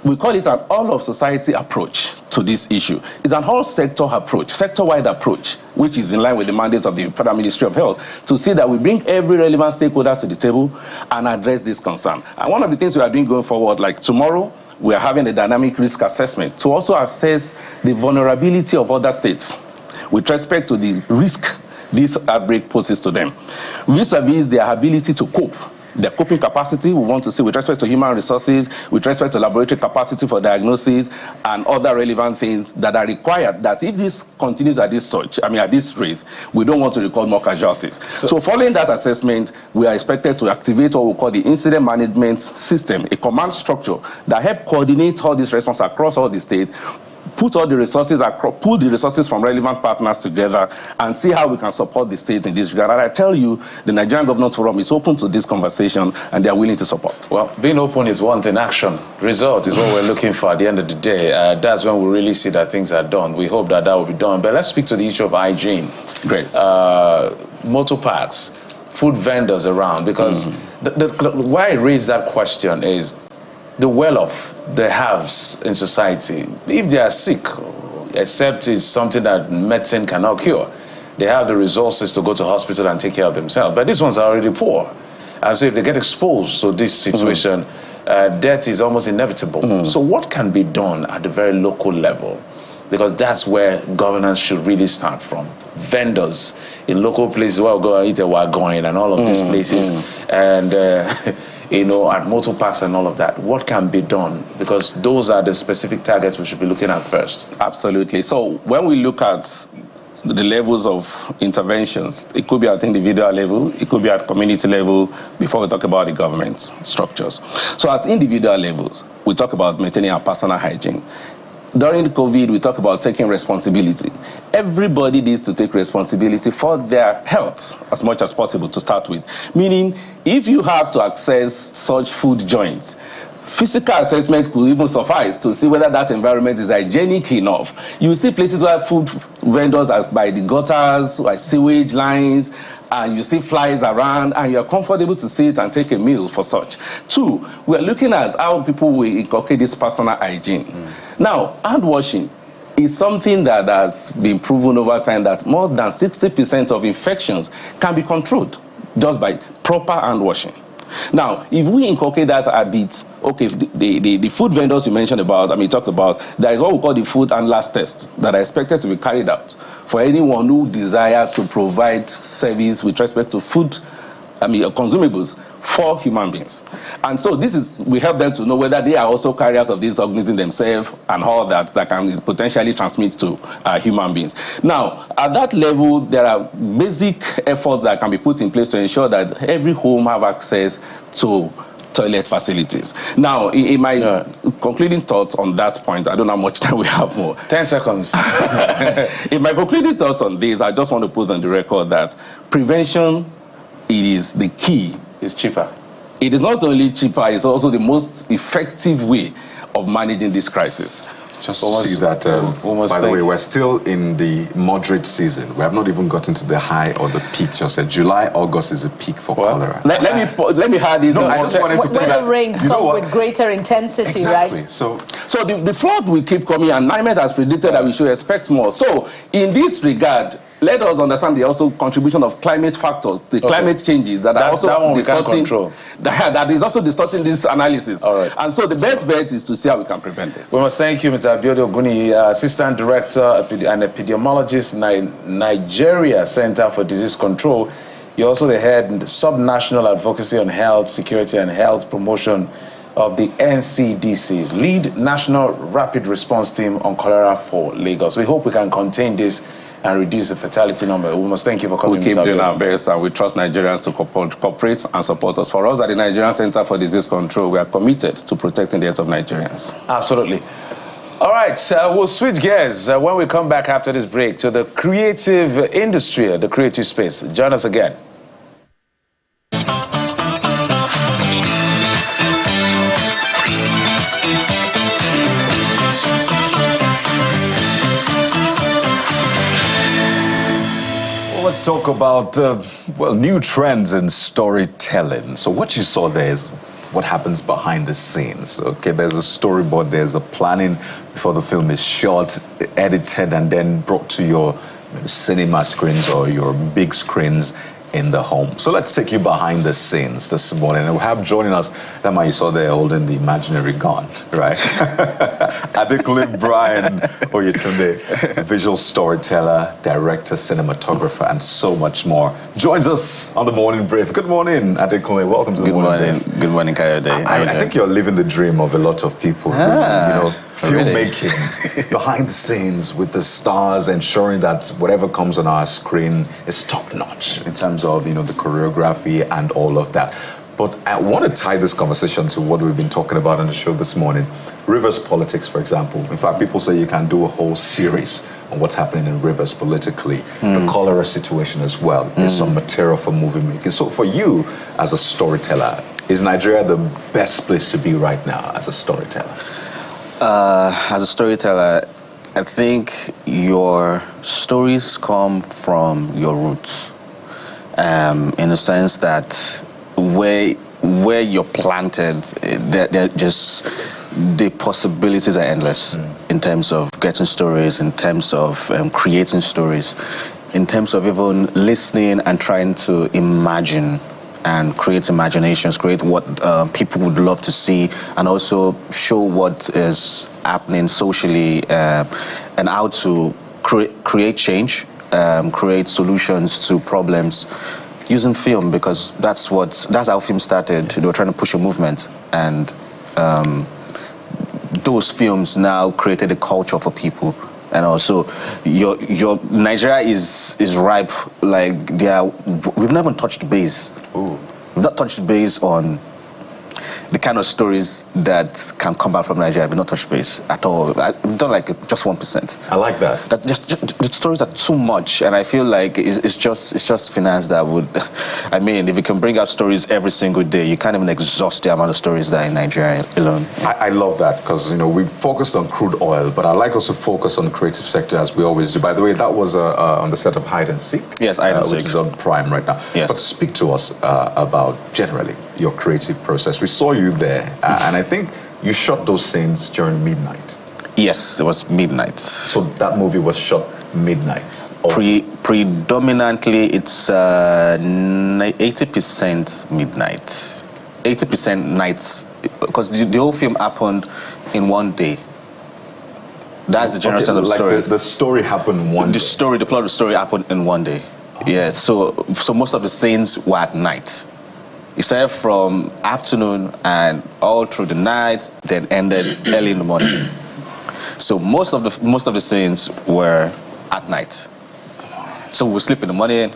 We call it an all-of-society approach to this issue. It's an all-sector approach, sector-wide approach, which is in line with the mandate of the Federal Ministry of Health, to see that we bring every relevant stakeholder to the table and address this concern. And one of the things we are doing going forward, like tomorrow, we are having a dynamic risk assessment to also assess the vulnerability of other states with respect to the risk this outbreak poses to them, vis-a-vis their ability to cope, their coping capacity. We want to see with respect to human resources, with respect to laboratory capacity for diagnosis, and other relevant things that are required, that if this continues at this rate, we don't want to record more casualties. So following that assessment, we are expected to activate what we call the incident management system, a command structure that help coordinate all these response across all the states, put all the resources, pull the resources from relevant partners together, and see how we can support the state in this regard. And I tell you, the Nigerian Governors Forum is open to this conversation, and they are willing to support. Well, being open is one thing. Action, result is what we're looking for at the end of the day. That's when we really see that things are done. We hope that will be done. But let's speak to the issue of hygiene. Great. Motor parks, food vendors around, because why I raise that question is, the well-off, the haves in society, if they are sick, except it's something that medicine cannot cure, they have the resources to go to hospital and take care of themselves. But these ones are already poor. And so if they get exposed to this situation, death is almost inevitable. So what can be done at the very local level? Because that's where governance should really start from. Vendors in local places where we go and eat a wagon and all of these places. And at motor parks and all of that, what can be done? Because those are the specific targets we should be looking at first. Absolutely. So when we look at the levels of interventions, it could be at individual level, it could be at community level, before we talk about the government structures. So at individual levels, we talk about maintaining our personal hygiene. During COVID, we talk about taking responsibility. Everybody needs to take responsibility for their health as much as possible to start with. Meaning, if you have to access such food joints, physical assessments could even suffice to see whether that environment is hygienic enough. You see places where food vendors are by the gutters, by sewage lines, and you see flies around, and you're comfortable to sit and take a meal for such. Two, we're looking at how people will inculcate this personal hygiene. Now, hand washing is something that has been proven over time that more than 60% of infections can be controlled just by proper hand washing. Now, if we inculcate that habit, okay, the food vendors you mentioned about, you talked about, there is what we call the food handlers test that are expected to be carried out for anyone who desires to provide service with respect to food, consumables for human beings. And so we help them to know whether they are also carriers of these organisms themselves and all that can potentially transmit to human beings. Now, at that level, there are basic efforts that can be put in place to ensure that every home have access to toilet facilities. Now, in my concluding thoughts on that point, I don't know how much time we have more. 10 seconds. In my concluding thoughts on this, I just want to put on the record that prevention, it is the key. It's cheaper. It is not only cheaper, it's also the most effective way of managing this crisis. Just to see that, by the way, we're still in the moderate season. We have not even gotten to the high or the peak. Just said July, August is a peak for cholera. Let me add this. No, I just wanted to when the rains come with greater intensity, right? So the flood will keep coming, and NIMET has predicted that we should expect more. So in this regard, let us understand the also contribution of climate factors, the climate changes that are also distorting. That is also distorting this analysis. All right. And so the best bet is to see how we can prevent this. We must thank you, Mr. Abiodun Oguni, Assistant Director and Epidemiologist, Nigeria Center for Disease Control. You're also the head Subnational Advocacy on Health, Security and Health Promotion of the NCDC, lead National Rapid Response Team on cholera for Lagos. We hope we can contain this and reduce the fatality number. We must thank you for coming. We keep doing our best, and we trust Nigerians to cooperate and support us. For us at the Nigerian Center for Disease Control, we are committed to protecting the health of Nigerians. Absolutely. All right, we'll switch gears when we come back after this break to the creative industry, the creative space. Join us again. Let's talk about, new trends in storytelling. So what you saw there is what happens behind the scenes. Okay, there's a storyboard, there's a planning before the film is shot, edited, and then brought to your cinema screens or your big screens in the home. So let's take you behind the scenes this morning. And we have joining us, that man you saw there holding the imaginary gun, right? Adekunle Brian Oyetunde, visual storyteller, director, cinematographer, and so much more, joins us on the Morning Brief. Good morning, Adekunle. Welcome to the Morning Brief. Good morning, Kayode. I think you're living the dream of a lot of people. Filmmaking, behind the scenes with the stars, ensuring that whatever comes on our screen is top notch in terms of, the choreography and all of that. But I want to tie this conversation to what we've been talking about on the show this morning. Rivers politics, for example. In fact, people say you can do a whole series on what's happening in Rivers politically. The cholera situation as well is some material for movie making. So for you as a storyteller, is Nigeria the best place to be right now as a storyteller? As a storyteller, I think your stories come from your roots, in the sense that where you're planted, the possibilities are endless in terms of getting stories, in terms of creating stories, in terms of even listening and trying to imagine and create imaginations, create what people would love to see, and also show what is happening socially, and how to create change, create solutions to problems using film, because that's how film started. They were trying to push a movement, and those films now created a culture for people. And also, your Nigeria is ripe. Like we've never touched base. Ooh. We've not touched base on the kind of stories that can come back from Nigeria. We've not touched base at all. We've done like just 1%. I like that. That just the stories are too much, and I feel like it's just finance that would. I mean, if you can bring out stories every single day, you can't even exhaust the amount of stories that are in Nigeria alone. I love that, because we focused on crude oil, but I like also focus on the creative sector, as we always do. By the way, that was on the set of Hide and Seek. Yes, Hide and Seek, which is on Prime right now. Yes. But speak to us about generally your creative process. We saw you there, and I think you shot those scenes during midnight. Yes, it was midnight. So that movie was shot midnight? Predominantly, it's 80% midnight. 80% nights, because the whole film happened in one day. That's the general sense of the story. The story happened one day? The plot of the story happened in one day. Oh. Yeah, so most of the scenes were at night. It started from afternoon and all through the night, then ended early in the morning. So most of the scenes were at night. So we would sleep in the morning.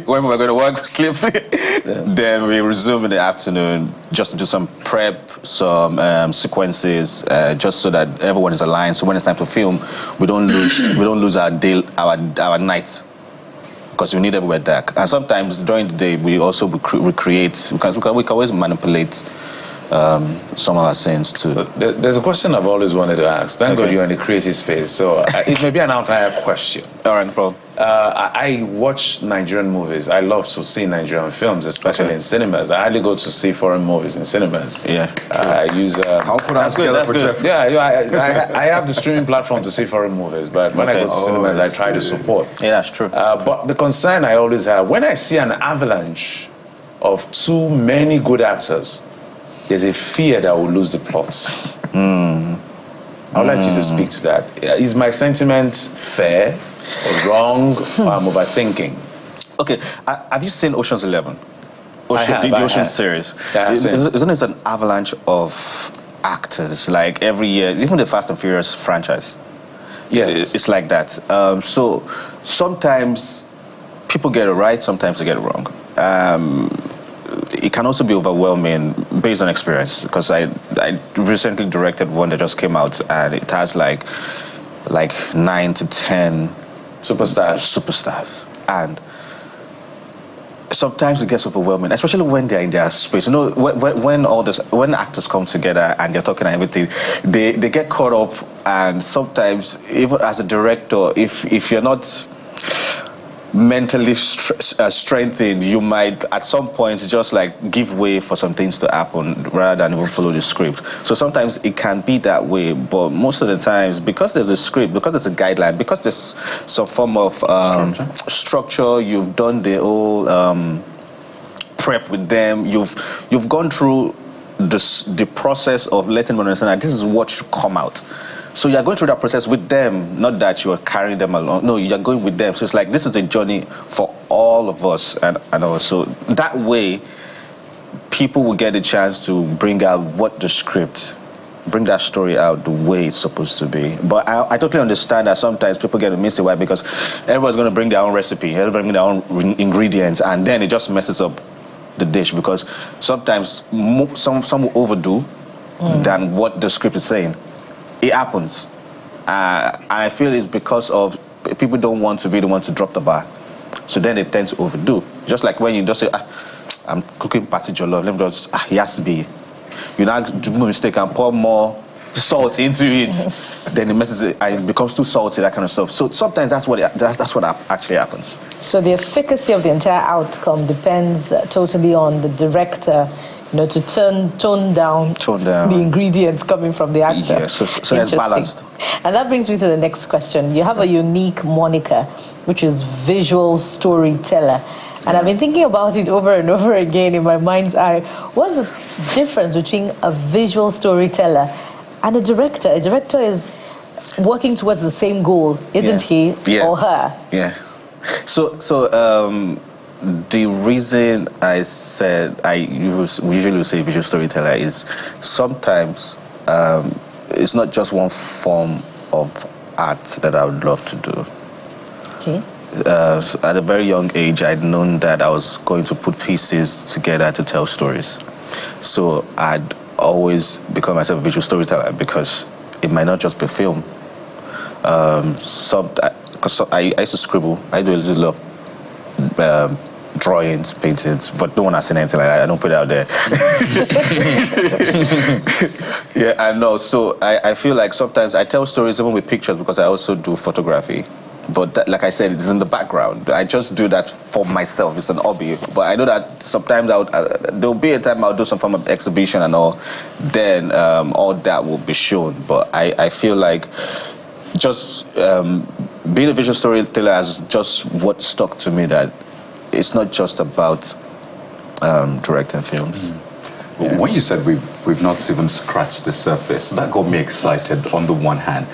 When we were going to work, we sleep. Then we resume in the afternoon just to do some prep, some sequences, just so that everyone is aligned. So when it's time to film, we don't lose our night, because we need everywhere dark. And sometimes during the day, we also recreate, because we can always manipulate some of our scenes too. So there's a question I've always wanted to ask. Thank God you're in the creative space, so it may be an outlier question. All right, no problem. I watch Nigerian movies. I love to see Nigerian films, especially in cinemas. I hardly go to see foreign movies in cinemas. Yeah. I use. I'll put that together for Jeff. Yeah, I have the streaming platform to see foreign movies, but when I go to cinemas, I try to support. Yeah, that's true. But the concern I always have, when I see an avalanche of too many good actors, there's a fear that we'll lose the plots. I would like you to speak to that. Is my sentiment fair or wrong, or I'm overthinking? Okay, have you seen Ocean's 11? The Ocean series. Isn't it an avalanche of actors, like every year, even the Fast and Furious franchise? Yeah, it's like that. So sometimes people get it right, sometimes they get it wrong. It can also be overwhelming based on experience, because I recently directed one that just came out, and it has like 9 to 10 superstars, and sometimes it gets overwhelming, especially when they're in their space. You know, when actors come together and they're talking and everything, they get caught up, and sometimes even as a director, if you're not mentally strengthened, you might at some point just like give way for some things to happen rather than even follow the script. So sometimes it can be that way, but most of the times, because there's a script, because there's a guideline, because there's some form of structure, you've done the whole prep with them, you've gone through the process of letting them understand that this is what should come out. So you're going through that process with them, not that you are carrying them along. No, you're going with them. So it's like, this is a journey for all of us. And also that way, people will get a chance to bring out bring that story out the way it's supposed to be. But I totally understand that sometimes people get a messy. Why? Because everyone's going to bring their own recipe, everybody bring their own ingredients, and then it just messes up the dish, because sometimes some will overdo than what the script is saying. It happens. I feel it's because of people don't want to be the one to drop the bar. So then they tend to overdo. Just like when you just say, I'm cooking party jollof, let me just, he has to be. You now do a mistake and pour more salt into it, then it messes it, and it becomes too salty, that kind of stuff. So sometimes that's what actually happens. So the efficacy of the entire outcome depends totally on the director, to tone down the ingredients coming from the actor. Yeah, so it's balanced. And that brings me to the next question. You have a unique moniker, which is visual storyteller. And I've been thinking about it over and over again in my mind's eye. What's the difference between a visual storyteller and a director? A director is working towards the same goal, isn't he? Yes. Or her? Yeah. So the reason I said I usually say visual storyteller is sometimes it's not just one form of art that I would love to do. Okay. At a very young age, I'd known that I was going to put pieces together to tell stories. So I'd always become myself a visual storyteller, because it might not just be film. Because I used to scribble. I do a little of drawings, paintings, but no one has seen anything like that. I don't put it out there. Yeah, I know. So I feel like sometimes I tell stories even with pictures, because I also do photography. But that, like I said, it's in the background. I just do that for myself. It's an hobby. But I know that sometimes there'll be a time I'll do some form of exhibition and all. Then all that will be shown. But I feel like just being a visual storyteller has just what stuck to me, that it's not just about directing films. Yeah. When you said we've not even scratched the surface, that got me excited on the one hand.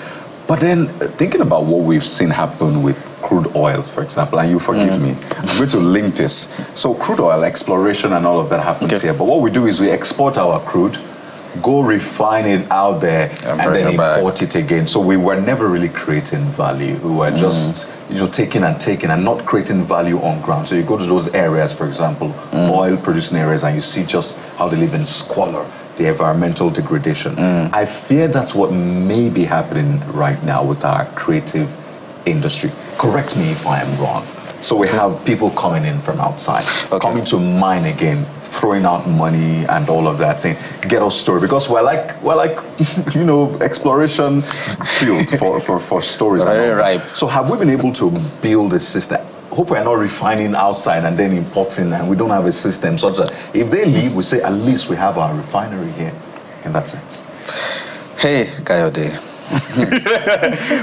But then thinking about what we've seen happen with crude oil, for example, and you forgive me, I'm going to link this. So crude oil exploration and all of that happens here. But what we do is we export our crude, go refine it out there, and then import it again. So we were never really creating value. We were just, taking and not creating value on ground. So you go to those areas, for example, oil-producing areas, and you see just how they live in squalor, the environmental degradation. I fear that's what may be happening right now with our creative industry. Correct me if I am wrong. So we have people coming in from outside, coming to mine again, throwing out money and all of that, saying, get us story, because we're like exploration field for stories. Right. So have we been able to build a system? Hope we're not refining outside and then importing, and we don't have a system such that if they leave, we say at least we have our refinery here, in that sense. Hey, Kayode.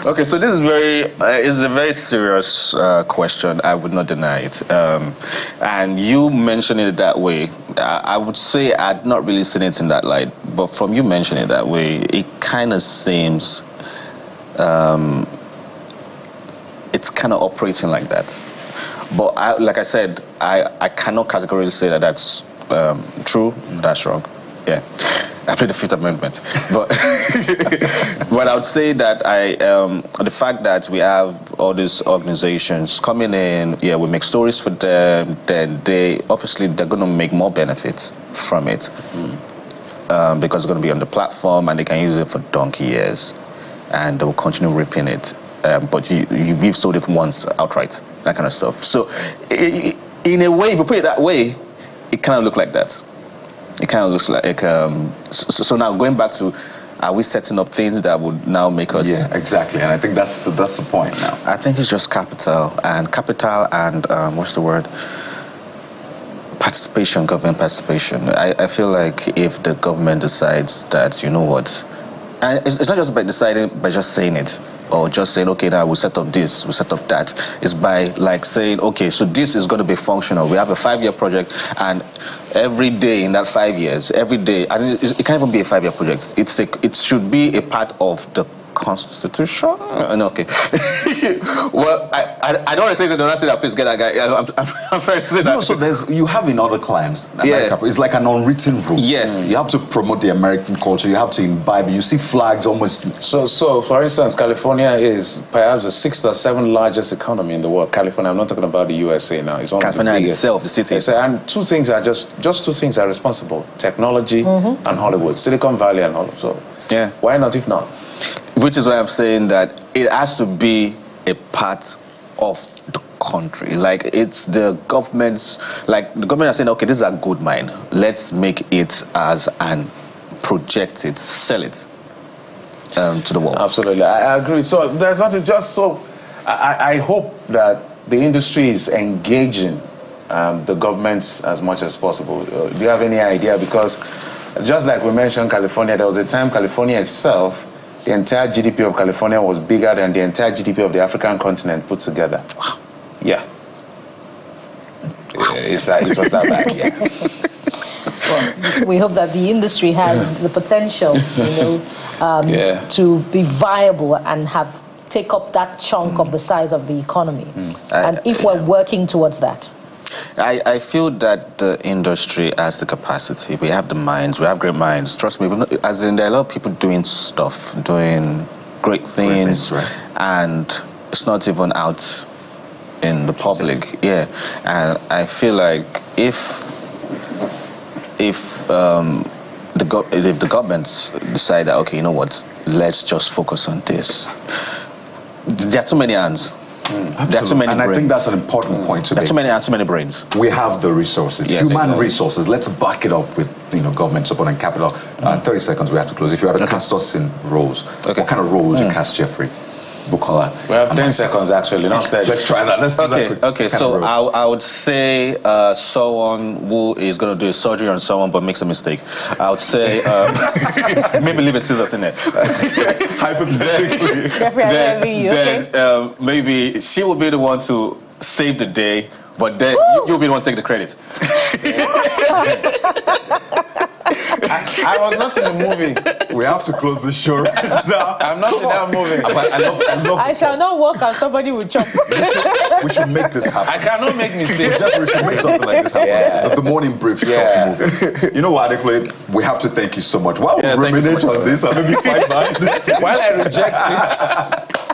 Okay, so this is it's a very serious question. I would not deny it. And you mentioning it that way, I would say I'd not really seen it in that light. But from you mentioning it that way, it kind of seems it's kind of operating like that. But like I said, I cannot categorically say that that's true, that's wrong. Yeah, I played the Fifth Amendment. But but I would say that the fact that we have all these organizations coming in, we make stories for them, then they're going to make more benefits from it. Because it's going to be on the platform and they can use it for donkey years, and they will continue ripping it. But you've sold it once outright, that kind of stuff. So in a way, if you put it that way, it kind of looks like that. It kind of looks like so now going back to, are we setting up things that would now make us? Yeah, exactly, and I think that's the point now. I think it's just capital and what's the word? Participation, government participation. I feel like if the government decides that, you know what, and it's not just by deciding, by just saying it, or just saying, okay, now we'll set up this, we'll set up that. It's by like saying, okay, so this is going to be functional. We have a 5-year project, and every day in that 5 years, every day, and it can't even be a 5-year project. It should be a part of the Constitution. No, okay. Well, I don't think that the last thing that please get that guy. I'm fair to say that. No, so you have in other climes. America, it's like an unwritten rule. Yes. You have to promote the American culture. You have to imbibe. You see flags almost. So for instance, California is perhaps the 6th or 7th largest economy in the world. California. I'm not talking about the USA now. It's one California of the biggest. itself, the city. And two things are just 2 things are responsible: technology and Hollywood, Silicon Valley and Hollywood. So why not if not? Which is why I'm saying that it has to be a part of the country. Like, it's the government's, like the government is saying, okay, this is a good mine. Let's make it as and project it, sell it to the world. Absolutely, I agree. So there's nothing just so, I hope that the industry is engaging the government as much as possible. Do you have any idea? Because just like we mentioned California, there was a time California itself, the entire GDP of California was bigger than the entire GDP of the African continent put together. Wow. Yeah. It was that bad, yeah. Well, we hope that the industry has the potential, to be viable and take up that chunk of the size of the economy. And if we're working towards that. I feel that the industry has the capacity. We have the minds. We have great minds. Trust me. As in, there are a lot of people doing stuff, doing great things, right? And it's not even out in the public. Yeah, and I feel like if the governments decide that, okay, you know what, let's just focus on this. There are too many hands. There are too many brains. I think that's an important point to make. There are too many brains. We have the resources, human resources. Let's back it up with government support and capital. 30 seconds, we have to close. If you had to cast us in roles, what kind of role would you cast Jeffrey? Bukola. We have 10 seconds actually, not 30. Let's try that. Let's do that quick. Okay, so I would say someone who is going to do a surgery on someone but makes a mistake. I would say maybe leave a scissors in it. Hypothetically. Jeffrey, I'm having you, okay? Then maybe she will be the one to save the day, but then you'll be the one to take the credit. I was not in the movie. We have to close the show right now. I'm not in that movie. I shall not walk and somebody will chop. We should make this happen. I cannot make mistakes. We should make something like this happen. Yeah. The morning brief short movie. You know what, Adekunle? We have to thank you so much. While we ruminate on this, and maybe fight behind this. While I reject it.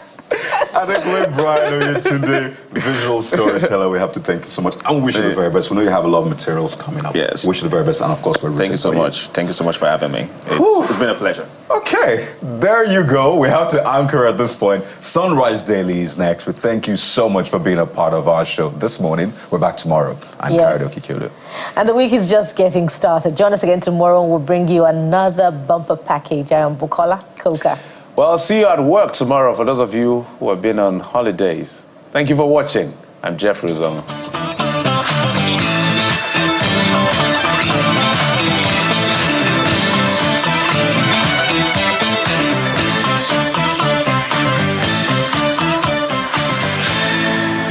Adekunle Brian Oyetunde, visual storyteller, we have to thank you so much. And we wish you the very best. We know you have a lot of materials coming up. Yes. Wish you the very best. And of course, we're rooting Thank you so for much. Thank you so much for having me. It's been a pleasure. Okay, there you go. We have to anchor at this point. Sunrise Daily is next. We thank you so much for being a part of our show this morning. We're back tomorrow. I'm Karadoki Kulu. And the week is just getting started. Join us again tomorrow and we'll bring you another bumper package. I am Bukola Koka. Well, I'll see you at work tomorrow for those of you who have been on holidays. Thank you for watching. I'm Jeffrey Zongo.